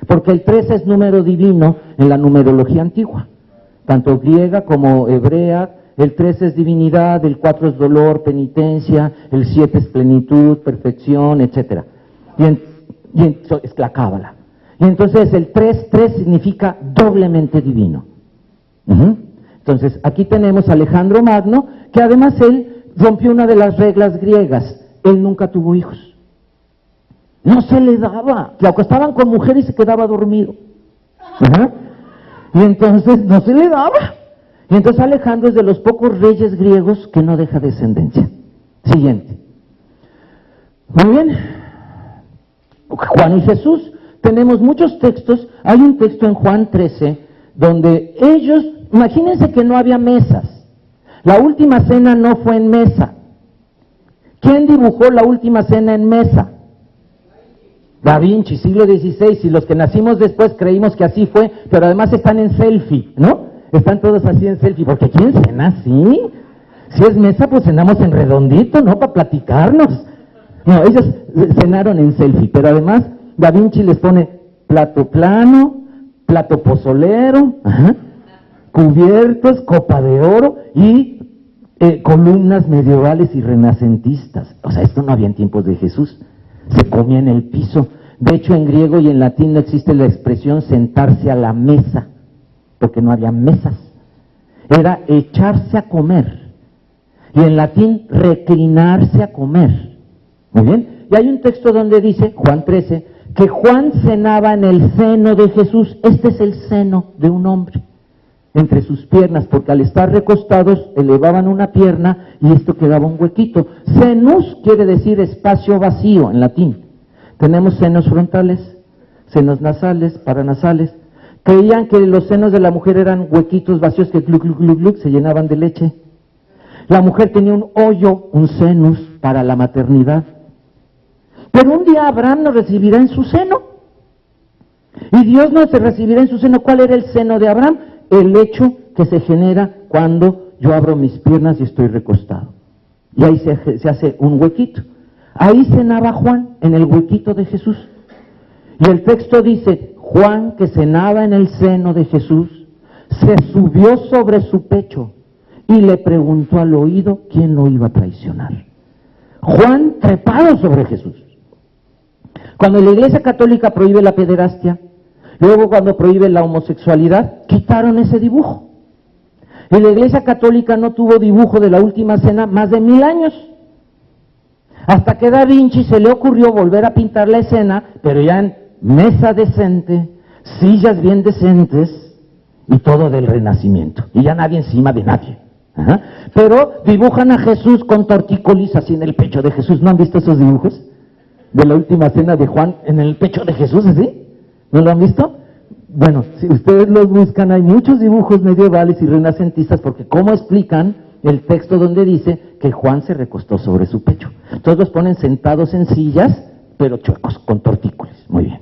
Porque el 3 es número divino en la numerología antigua, tanto griega como hebrea. El 3 es divinidad, el 4 es dolor, penitencia, el 7 es plenitud, perfección, etc. Es la cábala. Y entonces el 3 significa doblemente divino. Entonces aquí tenemos a Alejandro Magno, que además él rompió una de las reglas griegas. Él nunca tuvo hijos. No se le daba. Le acostaban con mujeres y se quedaba dormido. Y entonces no se le daba. Y entonces Alejandro es de los pocos reyes griegos que no deja descendencia. Siguiente. Muy bien. Juan y Jesús. Tenemos muchos textos. Hay un texto en Juan 13 donde ellos, imagínense que no había mesas. La última cena no fue en mesa. ¿Quién dibujó la última cena en mesa? Da Vinci, siglo XVI. Y los que nacimos después creímos que así fue, pero además están en selfie, ¿no? Están todos así en selfie, porque ¿quién cena así? Si es mesa, pues cenamos en redondito, ¿no? Para platicarnos. No, ellos cenaron en selfie, pero además Da Vinci les pone plato plano, plato pozolero, cubiertos, copa de oro y columnas medievales y renacentistas. O sea, esto no había en tiempos de Jesús. Se comía en el piso. De hecho, en griego y en latín no existe la expresión sentarse a la mesa, porque no había mesas. Era echarse a comer. Y en latín, reclinarse a comer. Muy bien. Y hay un texto donde dice, Juan 13, que Juan cenaba en el seno de Jesús. Este es el seno de un hombre, entre sus piernas, porque al estar recostados elevaban una pierna y esto quedaba un huequito. Senus quiere decir espacio vacío en latín. Tenemos senos frontales, senos nasales, paranasales. Creían que los senos de la mujer eran huequitos vacíos que gluc, gluc, gluc, gluc, se llenaban de leche. La mujer tenía un hoyo, un senus, para la maternidad. Pero un día Abraham nos recibirá en su seno. Y Dios nos recibirá en su seno. ¿Cuál era el seno de Abraham? El hecho que se genera cuando yo abro mis piernas y estoy recostado. Y ahí se hace un huequito. Ahí cenaba Juan, en el huequito de Jesús. Y el texto dice, Juan, que cenaba en el seno de Jesús, se subió sobre su pecho y le preguntó al oído quién lo iba a traicionar. Juan trepado sobre Jesús. Cuando la Iglesia Católica prohíbe la pederastia, luego cuando prohíbe la homosexualidad, quitaron ese dibujo. Y la Iglesia Católica no tuvo dibujo de la última cena más de 1000 años. Hasta que Da Vinci se le ocurrió volver a pintar la escena, pero ya en mesa decente, sillas bien decentes y todo del Renacimiento. Y ya nadie encima de nadie. Pero dibujan a Jesús con tortícolis así en el pecho de Jesús. ¿No han visto esos dibujos? De la última cena de Juan en el pecho de Jesús, ¿sí? ¿No lo han visto? Bueno, si ustedes los buscan, hay muchos dibujos medievales y renacentistas, porque ¿cómo explican el texto donde dice que Juan se recostó sobre su pecho? Todos los ponen sentados en sillas, pero chuecos, con tortícolis. Muy bien.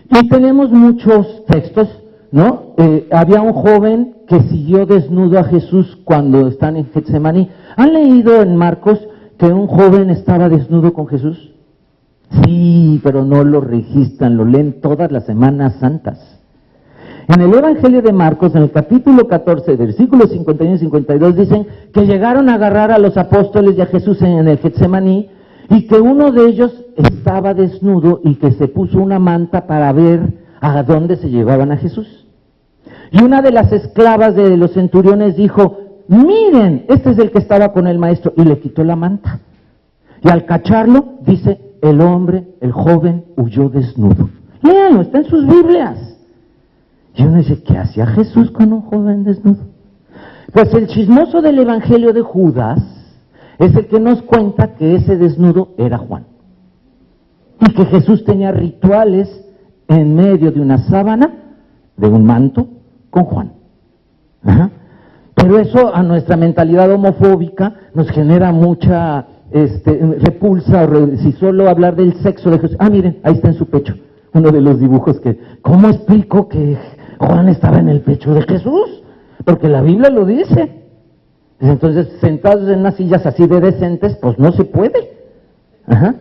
Y tenemos muchos textos, ¿no? Había un joven que siguió desnudo a Jesús cuando están en Getsemaní. ¿Han leído en Marcos que un joven estaba desnudo con Jesús? Sí, pero no lo registran, lo leen todas las Semanas Santas. En el Evangelio de Marcos, en el capítulo 14, versículos 51 y 52, dicen que llegaron a agarrar a los apóstoles y a Jesús en el Getsemaní, y que uno de ellos estaba desnudo y que se puso una manta para ver a dónde se llevaban a Jesús. Y una de las esclavas de los centuriones dijo, miren, este es el que estaba con el maestro, y le quitó la manta. Y al cacharlo, dice, el hombre, el joven, huyó desnudo. Léanlo, está en sus Biblias. Y uno dice, ¿qué hacía Jesús con un joven desnudo? Pues el chismoso del Evangelio de Judas es el que nos cuenta que ese desnudo era Juan. Y que Jesús tenía rituales en medio de una sábana, de un manto, con Juan. Ajá. Pero eso a nuestra mentalidad homofóbica nos genera mucha repulsa, si solo hablar del sexo de Jesús. Ah, miren, ahí está en su pecho, uno de los dibujos que, ¿cómo explico que Juan estaba en el pecho de Jesús? Porque la Biblia lo dice. Entonces, sentados en unas sillas así de decentes, pues no se puede. Ajá.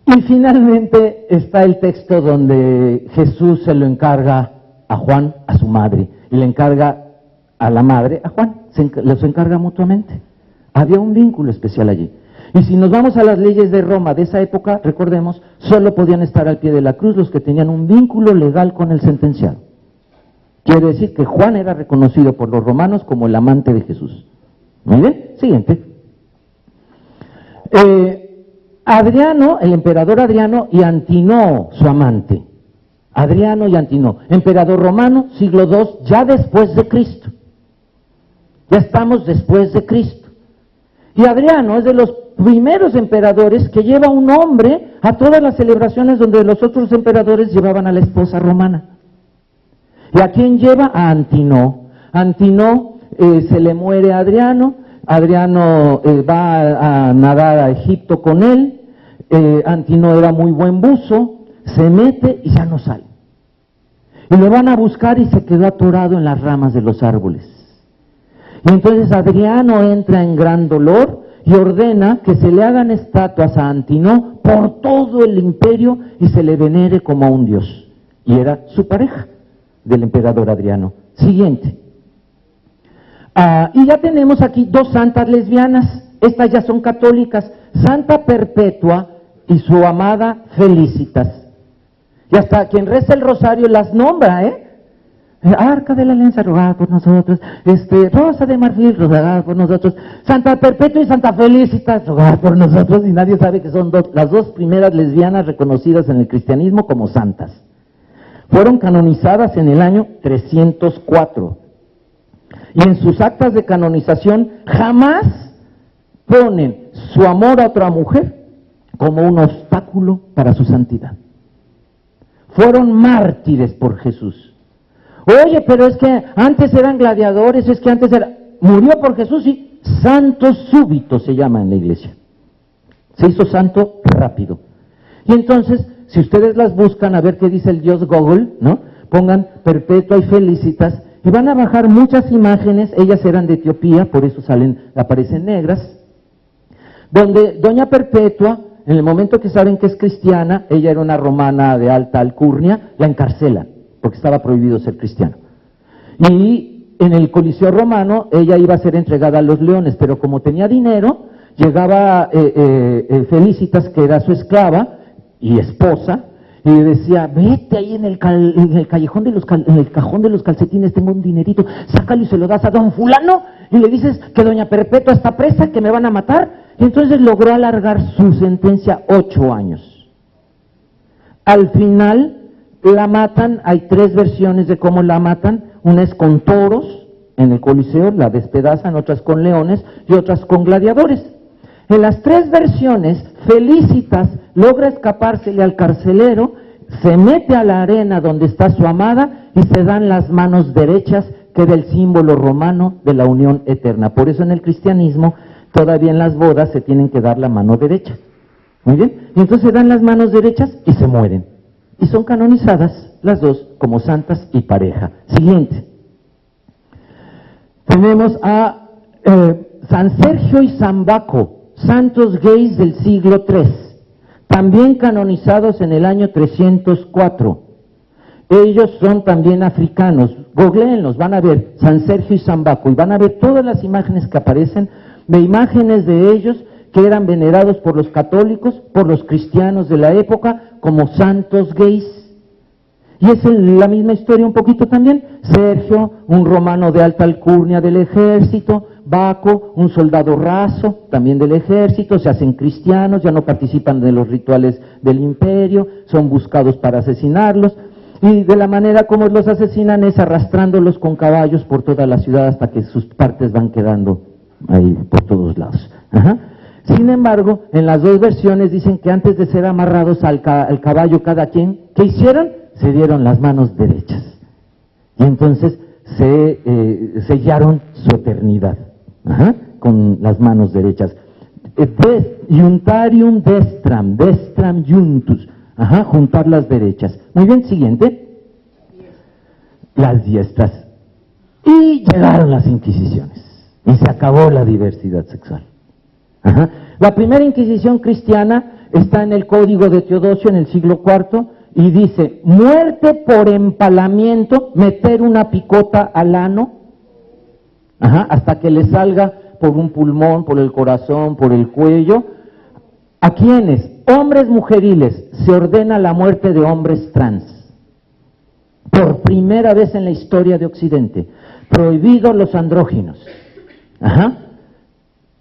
Y finalmente está el texto donde Jesús se lo encarga a Juan, a su madre, y le encarga a la madre, a Juan, los encarga mutuamente. Había un vínculo especial allí. Y si nos vamos a las leyes de Roma de esa época, recordemos, solo podían estar al pie de la cruz los que tenían un vínculo legal con el sentenciado. Quiere decir que Juan era reconocido por los romanos como el amante de Jesús. Muy bien, siguiente. Adriano, el emperador Adriano y Antinoo, su amante. Adriano y Antinoo, emperador romano, siglo II, ya después de Cristo. Ya estamos después de Cristo. Y Adriano es de los primeros emperadores que lleva un hombre a todas las celebraciones donde los otros emperadores llevaban a la esposa romana. ¿Y a quién lleva? A Antinoo. Antinoo se le muere a Adriano. Adriano va a nadar a Egipto con él. Antinoo era muy buen buzo, se mete y ya no sale. Y lo van a buscar y se quedó atorado en las ramas de los árboles. Y entonces Adriano entra en gran dolor y ordena que se le hagan estatuas a Antinoo por todo el imperio y se le venere como a un dios. Y era su pareja del emperador Adriano. Siguiente. Y ya tenemos aquí dos santas lesbianas. Estas ya son católicas. Santa Perpetua y su amada Felicitas. Y hasta quien reza el rosario las nombra, Arca de la Alianza, rogada por nosotros. Rosa de Marfil, rogada por nosotros. Santa Perpetua y Santa Felicitas, rogada por nosotros. Y nadie sabe que son las dos primeras lesbianas reconocidas en el cristianismo como santas. Fueron canonizadas en el año 304. Y en sus actas de canonización jamás ponen su amor a otra mujer como un obstáculo para su santidad. Fueron mártires por Jesús. Oye, pero es que antes eran gladiadores, es que antes murió por Jesús y santo súbito se llama en la iglesia. Se hizo santo rápido. Y entonces, si ustedes las buscan a ver qué dice el dios Google, ¿no? Pongan Perpetua y Felicitas y van a bajar muchas imágenes. Ellas eran de Etiopía, por eso aparecen negras, donde doña Perpetua, en el momento que saben que es cristiana, ella era una romana de alta alcurnia, la encarcelan, porque estaba prohibido ser cristiano. Y en el Coliseo romano, ella iba a ser entregada a los leones, pero como tenía dinero, llegaba Felicitas, que era su esclava y esposa, y le decía, vete ahí en el cajón de los calcetines, tengo un dinerito, sácalo y se lo das a don fulano, y le dices que doña Perpetua está presa, que me van a matar. Y entonces logró alargar su sentencia 8 años. Al final la matan, hay 3 versiones de cómo la matan. Una es con toros en el Coliseo, la despedazan, otras con leones y otras con gladiadores. En las 3 versiones, Felicitas logra escapársele al carcelero, se mete a la arena donde está su amada y se dan las manos derechas, que era el símbolo romano de la unión eterna. Por eso en el cristianismo, todavía en las bodas se tienen que dar la mano derecha. Muy bien, y entonces se dan las manos derechas y se mueren. Y son canonizadas las dos como santas y pareja. Siguiente. Tenemos a San Sergio y San Baco, santos gays del siglo III, también canonizados en el año 304. Ellos son también africanos. Googleenlos, van a ver San Sergio y San Baco y van a ver todas las imágenes que aparecen, de imágenes de ellos que eran venerados por los católicos, por los cristianos de la época, como santos gays. Y es la misma historia un poquito también. Sergio, un romano de alta alcurnia del ejército; Baco, un soldado raso, también del ejército; se hacen cristianos, ya no participan de los rituales del imperio, son buscados para asesinarlos, y de la manera como los asesinan es arrastrándolos con caballos por toda la ciudad hasta que sus partes van quedando ahí por todos lados. Ajá. Sin embargo, en las dos versiones dicen que antes de ser amarrados al caballo cada quien, ¿qué hicieron? Se dieron las manos derechas. Y entonces se sellaron su eternidad. Ajá, con las manos derechas. Juntarium destram, destram juntus. Ajá, juntar las derechas. Muy bien, siguiente. Las diestras. Y llegaron las inquisiciones. Y se acabó la diversidad sexual. Ajá. La primera inquisición cristiana está en el Código de Teodosio en el siglo IV y dice: muerte por empalamiento, meter una picota al ano, ajá, hasta que le salga por un pulmón, por el corazón, por el cuello. ¿A quiénes? Hombres mujeriles. Se ordena la muerte de hombres trans. Por primera vez en la historia de Occidente. Prohibidos los andróginos. Ajá.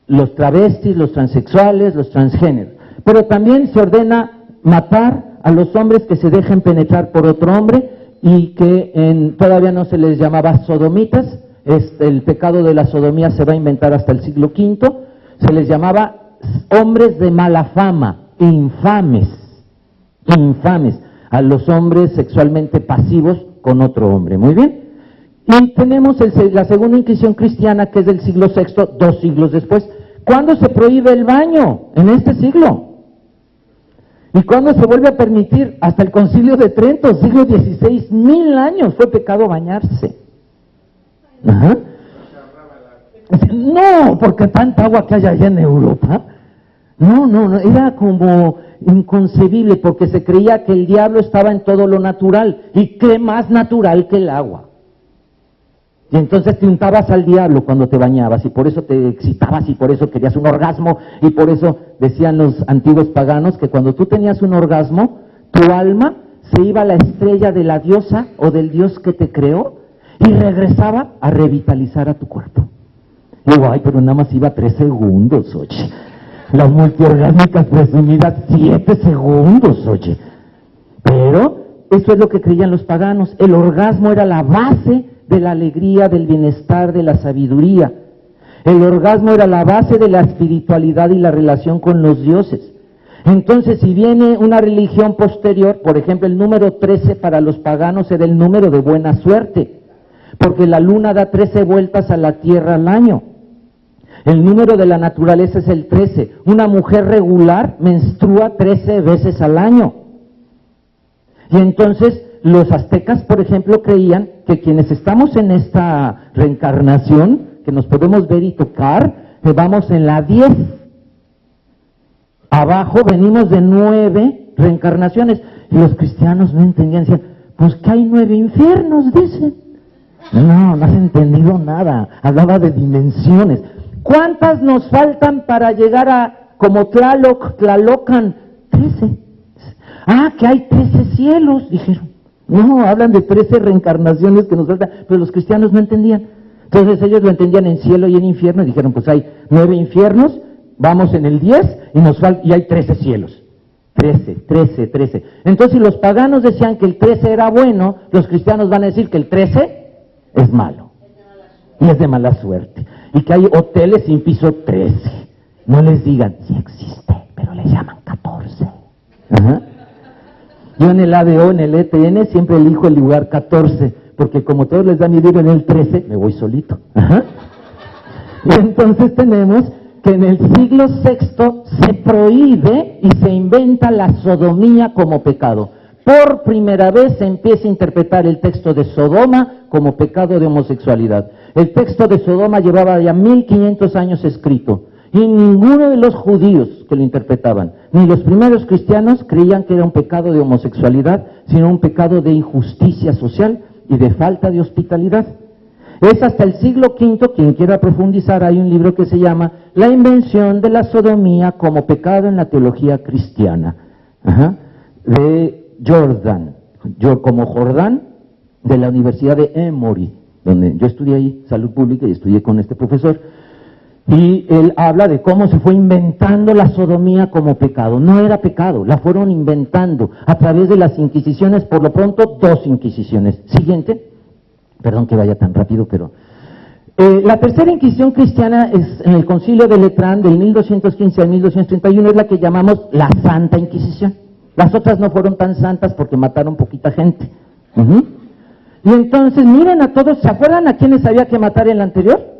Los travestis, los transexuales, los transgéneros. Pero también se ordena matar a los hombres que se dejen penetrar por otro hombre y que todavía no se les llamaba sodomitas. El pecado de la sodomía se va a inventar hasta el siglo V. Se les llamaba hombres de mala fama, infames, infames, a los hombres sexualmente pasivos con otro hombre. Muy bien. Y tenemos la segunda inquisición cristiana, que es del siglo VI, 2 siglos después. ¿Cuándo se prohíbe el baño? En este siglo. ¿Y cuándo se vuelve a permitir? Hasta el Concilio de Trento, siglo XVI, 1000 años fue pecado bañarse. Ajá. No, porque tanta agua que hay allá en Europa. No, era como inconcebible, porque se creía que el diablo estaba en todo lo natural. ¿Y qué más natural que el agua? Y entonces te untabas al diablo cuando te bañabas, y por eso te excitabas, y por eso querías un orgasmo, y por eso decían los antiguos paganos que cuando tú tenías un orgasmo, tu alma se iba a la estrella de la diosa o del dios que te creó, y regresaba a revitalizar a tu cuerpo. Y digo, ay, pero nada más iba 3 segundos, oye. Las multiorgásmicas presumidas 7 segundos, oye. Pero eso es lo que creían los paganos. El orgasmo era la base de la alegría, del bienestar, de la sabiduría. El orgasmo era la base de la espiritualidad y la relación con los dioses. Entonces, si viene una religión posterior, por ejemplo, el número 13 para los paganos era el número de buena suerte, porque la luna da 13 vueltas a la tierra al año. El número de la naturaleza es el 13. Una mujer regular menstrua 13 veces al año. Y entonces, los aztecas, por ejemplo, creían que quienes estamos en esta reencarnación, que nos podemos ver y tocar, que vamos en la 10. Abajo venimos de 9 reencarnaciones. Y los cristianos no entendían, decían, pues que hay 9 infiernos, dicen. No has entendido nada. Hablaba de dimensiones. ¿Cuántas nos faltan para llegar a, como Tlalocan? 13. Ah, que hay 13 cielos, dijeron. No, hablan de 13 reencarnaciones que nos faltan, pero los cristianos no entendían. Entonces ellos lo entendían en cielo y en infierno, y dijeron, pues hay 9 infiernos, vamos en el 10 y hay 13 cielos. 13. Entonces, si los paganos decían que el 13 era bueno, los cristianos van a decir que el 13 es malo. Y es de mala suerte. Y que hay hoteles sin piso 13. No les digan, sí existe, pero les llaman 14. Ajá. Yo en el ADO, en el ETN, siempre elijo el lugar 14, porque como todos les dan mi libro en el 13, me voy solito. Ajá. Y entonces tenemos que en el siglo VI se prohíbe y se inventa la sodomía como pecado. Por primera vez se empieza a interpretar el texto de Sodoma como pecado de homosexualidad. El texto de Sodoma llevaba ya 1500 años escrito. Y ninguno de los judíos que lo interpretaban, ni los primeros cristianos, creían que era un pecado de homosexualidad, sino un pecado de injusticia social y de falta de hospitalidad. Es hasta el siglo V, quien quiera profundizar, hay un libro que se llama La invención de la sodomía como pecado en la teología cristiana, de Jordan, como Jordán, de la Universidad de Emory, donde yo estudié ahí, salud pública, y estudié con este profesor, y él habla de cómo se fue inventando la sodomía como pecado. No era pecado, la fueron inventando a través de las inquisiciones, por lo pronto 2 inquisiciones. Siguiente, perdón que vaya tan rápido, pero... la tercera inquisición cristiana es en el Concilio de Letrán del 1215 al 1231, es la que llamamos la Santa Inquisición. Las otras no fueron tan santas porque mataron poquita gente. Y entonces miren a todos, ¿se acuerdan a quienes había que matar en la anterior?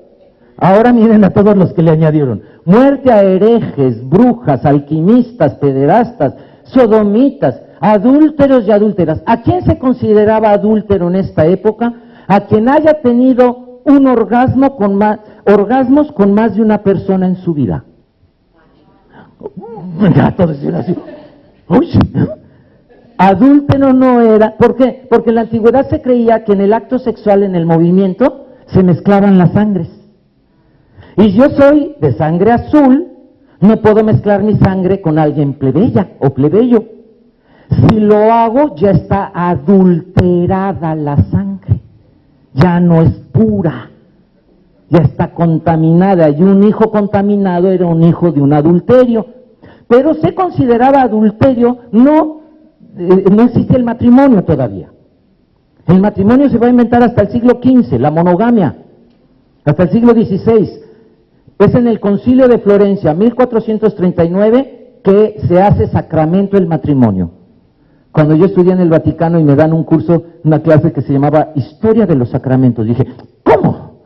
Ahora miren a todos los que le añadieron. Muerte a herejes, brujas, alquimistas, pederastas, sodomitas, adúlteros y adúlteras. ¿A quién se consideraba adúltero en esta época? A quien haya tenido un orgasmos con más de una persona en su vida. Ya todos dicen así. Uy, adúltero no era. ¿Por qué? Porque en la antigüedad se creía que en el acto sexual, en el movimiento, se mezclaban las sangres. Y yo soy de sangre azul, no puedo mezclar mi sangre con alguien plebeya o plebeyo. Si lo hago, ya está adulterada la sangre. Ya no es pura, ya está contaminada, y un hijo contaminado era un hijo de un adulterio. Pero se consideraba adulterio, no existe el matrimonio todavía. El matrimonio se va a inventar hasta el siglo XV, la monogamia, hasta el siglo XVI. Es en el Concilio de Florencia, 1439, que se hace sacramento el matrimonio. Cuando yo estudié en el Vaticano y me dan un curso, una clase que se llamaba Historia de los Sacramentos, dije, ¿cómo?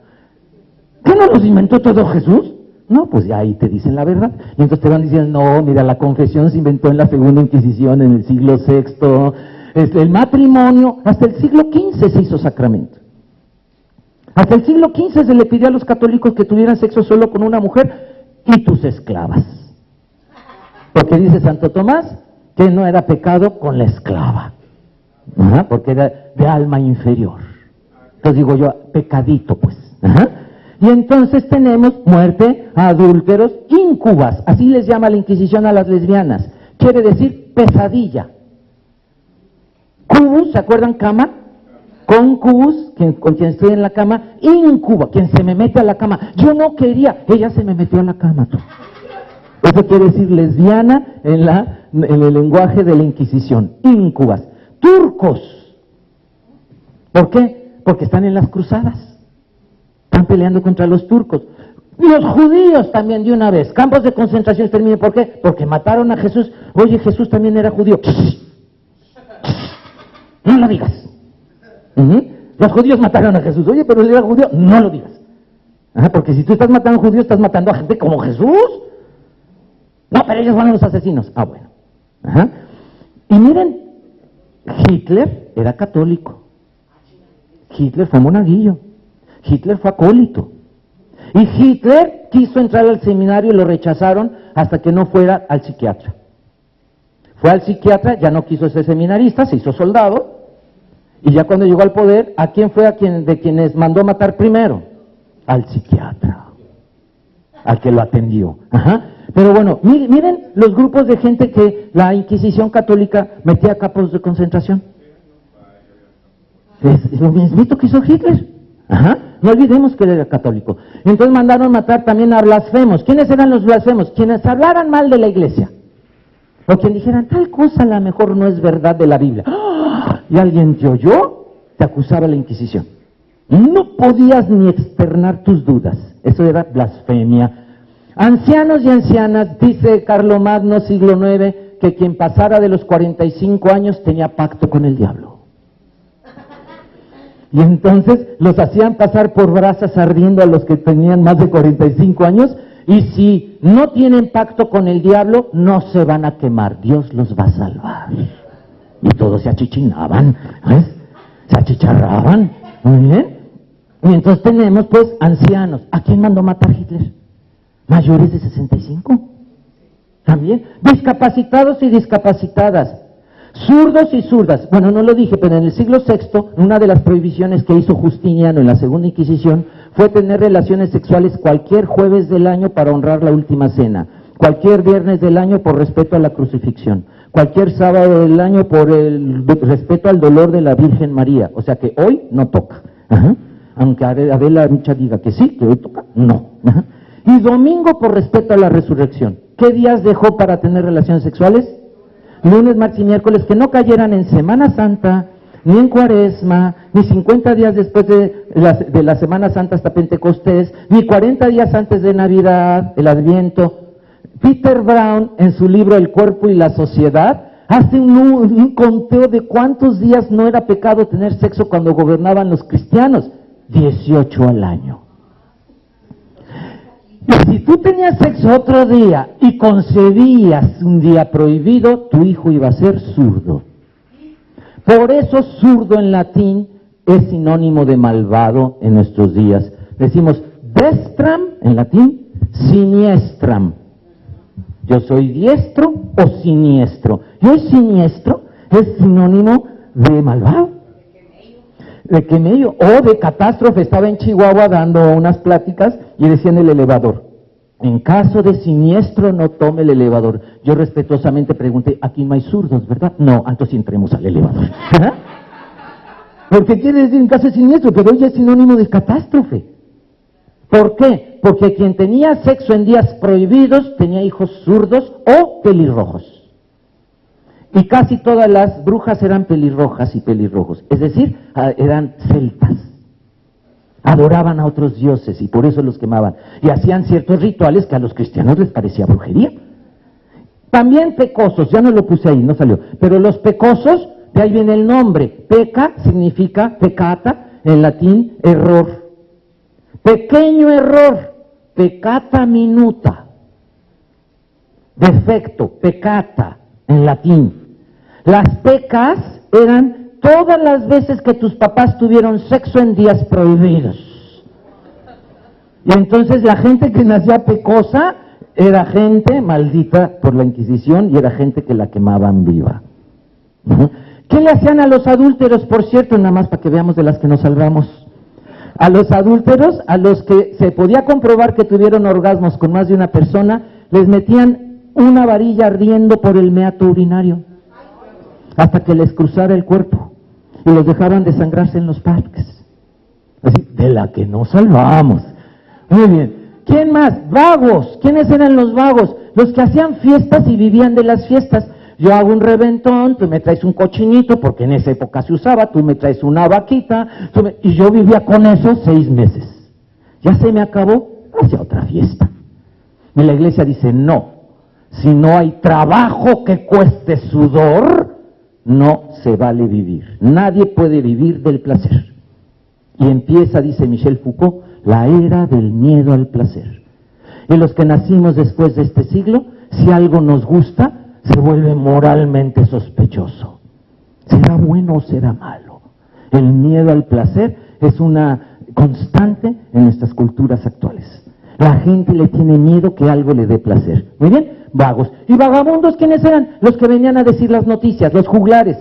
¿Qué no los inventó todo Jesús? No, pues ya ahí te dicen la verdad. Y entonces te van diciendo, no, mira, la confesión se inventó en la Segunda Inquisición, en el siglo VI, el matrimonio, hasta el siglo XV se hizo sacramento. Hasta el siglo XV se le pidió a los católicos que tuvieran sexo solo con una mujer y tus esclavas. Porque dice Santo Tomás que no era pecado con la esclava, porque era de alma inferior. Entonces digo yo, pecadito pues. Y entonces tenemos muerte a adúlteros, íncubas, así les llama la Inquisición a las lesbianas, quiere decir pesadilla. Cubus, ¿se acuerdan? Cama. Concubus, con quien estoy en la cama. Íncuba, quien se me mete a la cama. Yo no quería, ella se me metió a la cama. Tú. Eso quiere decir lesbiana en el lenguaje de la Inquisición. Íncubas. Turcos. ¿Por qué? Porque están en las cruzadas. Están peleando contra los turcos. Y los judíos también de una vez. Campos de concentración exterminio. ¿Por qué? Porque mataron a Jesús. Oye, Jesús también era judío. No lo digas. Los judíos mataron a Jesús. Oye, pero él era judío. No lo digas. Porque si tú estás matando a judíos, estás matando a gente como Jesús. No, pero ellos fueron los asesinos. Ah, bueno. Y miren, Hitler era católico. Hitler fue monaguillo. Hitler fue acólito. Y Hitler quiso entrar al seminario y lo rechazaron hasta que no fuera al psiquiatra. Fue al psiquiatra, ya no quiso ser seminarista, se hizo soldado. Y ya cuando llegó al poder, ¿a quién fue de quienes mandó matar primero? Al psiquiatra, al que lo atendió. Pero bueno, miren los grupos de gente que la Inquisición católica metía a campos de concentración. Es lo mismito que hizo Hitler. No olvidemos que él era católico. Entonces mandaron matar también a blasfemos. ¿Quiénes eran los blasfemos? Quienes hablaran mal de la iglesia. O quien dijeran, tal cosa a lo mejor no es verdad de la Biblia. Y alguien te oyó, te acusaba la Inquisición. No podías ni externar tus dudas. Eso era blasfemia. Ancianos y ancianas, dice Carlomagno, siglo IX, que quien pasara de los 45 años tenía pacto con el diablo. Y entonces los hacían pasar por brasas ardiendo a los que tenían más de 45 años, y si no tienen pacto con el diablo, no se van a quemar, Dios los va a salvar. Y todos se achichinaban, ¿ves? Se achicharraban, muy bien. Y entonces tenemos pues ancianos. ¿A quién mandó matar Hitler? Mayores de 65. También. Discapacitados y discapacitadas. Zurdos y zurdas. Bueno, no lo dije, pero en el siglo VI, una de las prohibiciones que hizo Justiniano en la Segunda Inquisición fue tener relaciones sexuales cualquier jueves del año para honrar la última cena, cualquier viernes del año por respeto a la crucifixión, cualquier sábado del año por el respeto al dolor de la Virgen María. O sea que hoy no toca. Ajá. Aunque Adela Micha diga que sí, que hoy toca, no. Ajá. Y domingo por respeto a la resurrección. ¿Qué días dejó para tener relaciones sexuales? Lunes, martes y miércoles, que no cayeran en Semana Santa, ni en Cuaresma, ni 50 días después de la Semana Santa hasta Pentecostés, ni 40 días antes de Navidad, el Adviento. Peter Brown, en su libro El cuerpo y la sociedad, hace un conteo de cuántos días no era pecado tener sexo cuando gobernaban los cristianos. 18 al año. Y si tú tenías sexo otro día y concebías un día prohibido, tu hijo iba a ser zurdo. Por eso zurdo en latín es sinónimo de malvado en nuestros días. Decimos destram en latín, siniestram. Yo soy diestro o siniestro. Yo siniestro es sinónimo de malvado, de quemello o de catástrofe. Estaba en Chihuahua dando unas pláticas y decía en el elevador: en caso de siniestro no tome el elevador. Yo respetuosamente pregunté: aquí no hay zurdos, ¿verdad? No, entonces entremos al elevador. ¿Verdad? Porque quiere decir en caso de siniestro, pero hoy es sinónimo de catástrofe. ¿Por qué? Porque quien tenía sexo en días prohibidos tenía hijos zurdos o pelirrojos. Y casi todas las brujas eran pelirrojas y pelirrojos, es decir, eran celtas. Adoraban a otros dioses y por eso los quemaban. Y hacían ciertos rituales que a los cristianos les parecía brujería. También pecosos, ya no lo puse ahí, no salió. Pero los pecosos, de ahí viene el nombre. Peca significa peccata, en latín, error. Pequeño error, peccata minuta. Defecto, peccata, en latín. Las pecas eran todas las veces que tus papás tuvieron sexo en días prohibidos. Y entonces la gente que nacía pecosa era gente maldita por la Inquisición y era gente que la quemaban viva. ¿Qué le hacían a los adúlteros, por cierto? Nada más para que veamos de las que nos salvamos. A los adúlteros, a los que se podía comprobar que tuvieron orgasmos con más de una persona, les metían una varilla ardiendo por el meato urinario hasta que les cruzara el cuerpo y los dejaban desangrarse en los parques. Así, de la que nos salvamos. Muy bien. ¿Quién más? Vagos. ¿Quiénes eran los vagos? Los que hacían fiestas y vivían de las fiestas. Yo hago un reventón, tú me traes un cochinito, porque en esa época se usaba, tú me traes una vaquita, y yo vivía con eso 6 meses. Ya se me acabó, hacia otra fiesta. Y la iglesia dice: no, si no hay trabajo que cueste sudor, no se vale vivir. Nadie puede vivir del placer. Y empieza, dice Michel Foucault, la era del miedo al placer. Y los que nacimos después de este siglo, si algo nos gusta, se vuelve moralmente sospechoso. ¿Será bueno o será malo? El miedo al placer es una constante en nuestras culturas actuales. La gente le tiene miedo que algo le dé placer. Muy bien, vagos. ¿Y vagabundos quiénes eran? Los que venían a decir las noticias, los juglares.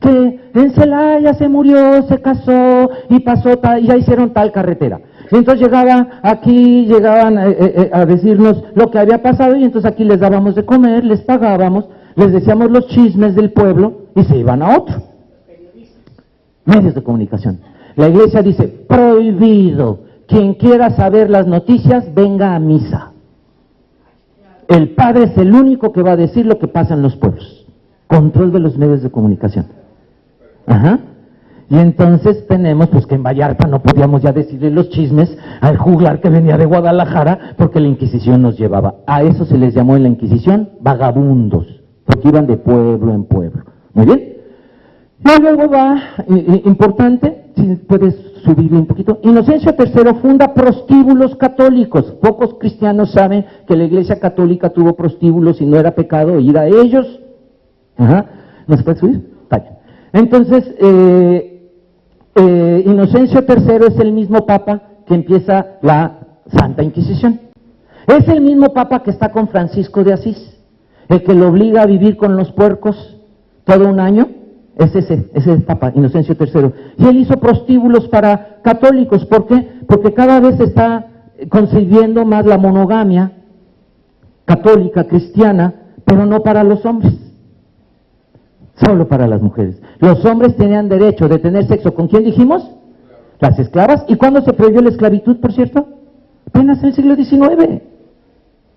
Que en Celaya se murió, se casó y pasó tal, y ya hicieron tal carretera. Y entonces llegaban a decirnos lo que había pasado y entonces aquí les dábamos de comer, les pagábamos, les decíamos los chismes del pueblo y se iban a otro. Medios de comunicación. La iglesia dice: prohibido. Quien quiera saber las noticias, venga a misa. El padre es el único que va a decir lo que pasa en los pueblos. Control de los medios de comunicación. Ajá. Y entonces tenemos, pues que en Vallarta no podíamos ya decirle los chismes al juglar que venía de Guadalajara, porque la Inquisición nos llevaba. A eso se les llamó en la Inquisición vagabundos, porque iban de pueblo en pueblo. Muy bien. Y luego va, importante, si puedes subirle un poquito, Inocencio III funda prostíbulos católicos. Pocos cristianos saben que la Iglesia Católica tuvo prostíbulos y no era pecado ir a ellos. Ajá. ¿No se puede subir? Vaya. Entonces, Inocencio III es el mismo papa que empieza la Santa Inquisición. Es el mismo papa que está con Francisco de Asís, el que lo obliga a vivir con los puercos todo un año, ese es el Papa Inocencio III. Y él hizo prostíbulos para católicos. ¿Por qué? Porque cada vez se está concibiendo más la monogamia católica, cristiana, pero no para los hombres, solo para las mujeres. Los hombres tenían derecho de tener sexo. ¿Con quién dijimos? Las esclavas. ¿Y cuándo se prohibió la esclavitud, por cierto? Apenas en el siglo XIX.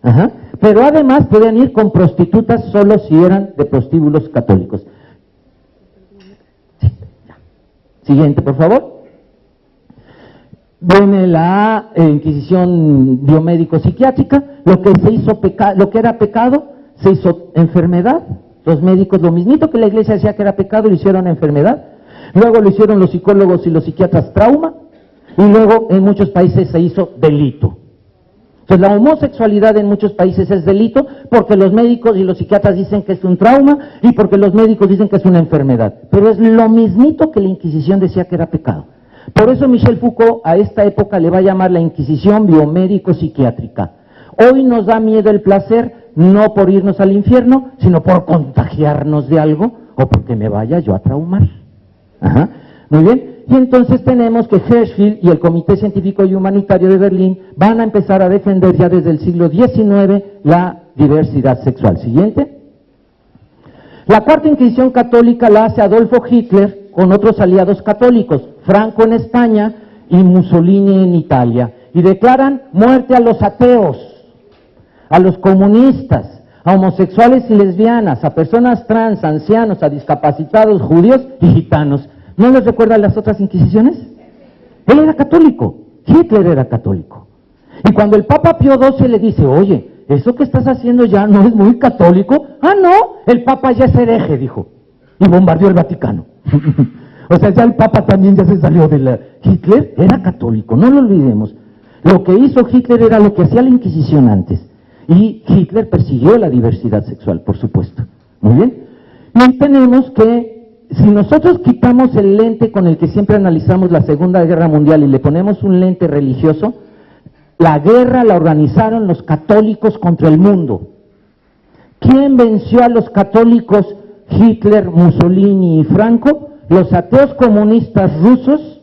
Ajá. Pero además podían ir con prostitutas solo si eran de prostíbulos católicos. Siguiente, por favor. Viene la Inquisición biomédico-psiquiátrica. Lo que se hizo lo que era pecado se hizo enfermedad. Los médicos, lo mismito que la iglesia decía que era pecado, lo hicieron enfermedad. Luego lo hicieron los psicólogos y los psiquiatras trauma. Y luego en muchos países se hizo delito. Entonces la homosexualidad en muchos países es delito porque los médicos y los psiquiatras dicen que es un trauma y porque los médicos dicen que es una enfermedad. Pero es lo mismito que la Inquisición decía que era pecado. Por eso Michel Foucault a esta época le va a llamar la Inquisición biomédico-psiquiátrica. Hoy nos da miedo el placer, no por irnos al infierno, sino por contagiarnos de algo o porque me vaya yo a traumar. Ajá. Muy bien. Y entonces tenemos que Hirschfeld y el Comité Científico y Humanitario de Berlín van a empezar a defender ya desde el siglo XIX la diversidad sexual. Siguiente. La Cuarta Inquisición Católica la hace Adolfo Hitler con otros aliados católicos, Franco en España y Mussolini en Italia, y declaran muerte a los ateos, a los comunistas, a homosexuales y lesbianas, a personas trans, ancianos, a discapacitados, judíos y gitanos. ¿No les recuerdan las otras inquisiciones? Él era católico, Hitler era católico. Y cuando el Papa Pío XII le dice, oye, eso que estás haciendo ya no es muy católico. Ah, no, el Papa ya es hereje, dijo, y bombardeó el Vaticano. O sea, ya el Papa también ya se salió de la... Hitler era católico, no lo olvidemos. Lo que hizo Hitler era lo que hacía la Inquisición antes. Y Hitler persiguió la diversidad sexual, por supuesto. Muy bien. Y tenemos que... Si nosotros quitamos el lente con el que siempre analizamos la Segunda Guerra Mundial y le ponemos un lente religioso, la guerra la organizaron los católicos contra el mundo. ¿Quién venció a los católicos? Hitler, Mussolini y Franco, los ateos comunistas rusos,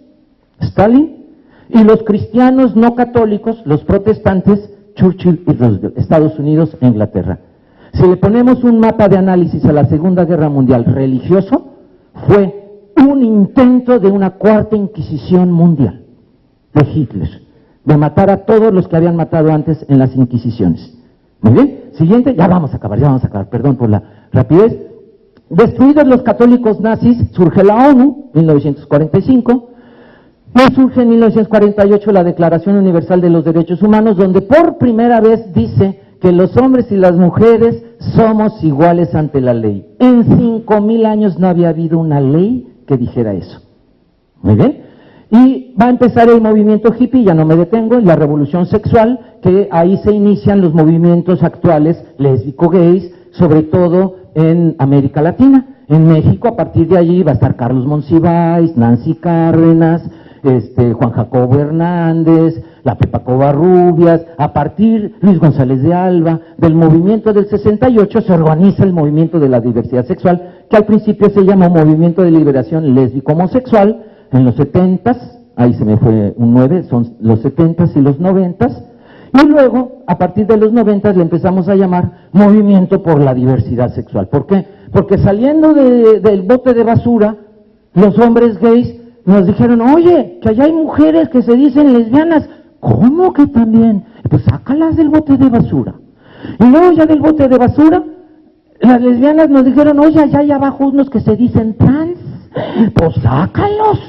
Stalin, y los cristianos no católicos, los protestantes, Churchill y Roosevelt, Estados Unidos e Inglaterra. Si le ponemos un mapa de análisis a la Segunda Guerra Mundial religioso, fue un intento de una cuarta inquisición mundial de Hitler, de matar a todos los que habían matado antes en las inquisiciones. Muy bien, siguiente, ya vamos a acabar, perdón por la rapidez. Destruidos los católicos nazis, surge la ONU, 1945, y surge en 1948 la Declaración Universal de los Derechos Humanos, donde por primera vez dice que los hombres y las mujeres somos iguales ante la ley. En 5,000 años no había habido una ley que dijera eso. Muy bien. Y va a empezar el movimiento hippie, ya no me detengo, en la revolución sexual, que ahí se inician los movimientos actuales lésbico-gays, sobre todo en América Latina. En México, a partir de allí, va a estar Carlos Monsiváis, Nancy Cárdenas, Juan Jacobo Hernández, la Pepa Covarrubias. A partir Luis González de Alba, del movimiento del 68 se organiza el movimiento de la diversidad sexual, que al principio se llamó Movimiento de Liberación Lésbico-Homosexual. En los 70s, ahí se me fue un 9, son los 70s y los 90s, y luego, a partir de los 90s, le empezamos a llamar Movimiento por la Diversidad Sexual. ¿Por qué? Porque saliendo del bote de basura, los hombres gays nos dijeron, oye, que allá hay mujeres que se dicen lesbianas. ¿Cómo que también? Pues sácalas del bote de basura. Y luego ya del bote de basura, las lesbianas nos dijeron, oye, allá hay abajo unos que se dicen trans. Pues sácalos.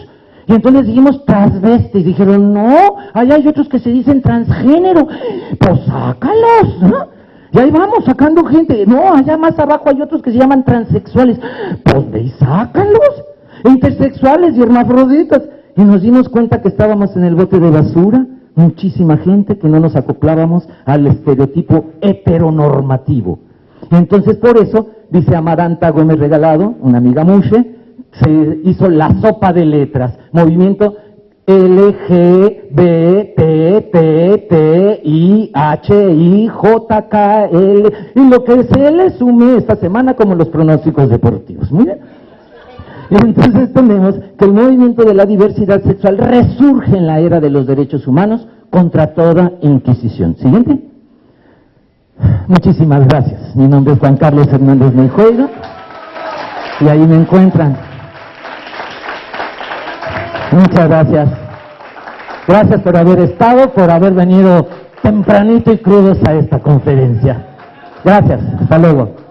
Y entonces dijimos transvestis. Dijeron, no, allá hay otros que se dicen transgénero. Pues sácalos, ¿no? Y ahí vamos sacando gente. No, allá más abajo hay otros que se llaman transexuales. Pues ve y sácalos. Intersexuales y hermafroditas. Y nos dimos cuenta que estábamos en el bote de basura, muchísima gente que no nos acoplábamos al estereotipo heteronormativo. Y entonces por eso, dice Amaranta Gómez Regalado, una amiga mushe, se hizo la sopa de letras, movimiento L, G, B, T, T, T, I, H, I, J, K, L, y lo que se le sume esta semana como los pronósticos deportivos. Muy bien. Y entonces tenemos que el movimiento de la diversidad sexual resurge en la era de los derechos humanos contra toda inquisición. Siguiente. Muchísimas gracias. Mi nombre es Juan Carlos Hernández Meijueiro y ahí me encuentran. Muchas gracias. Gracias por haber estado, por haber venido tempranito y crudos a esta conferencia. Gracias. Hasta luego.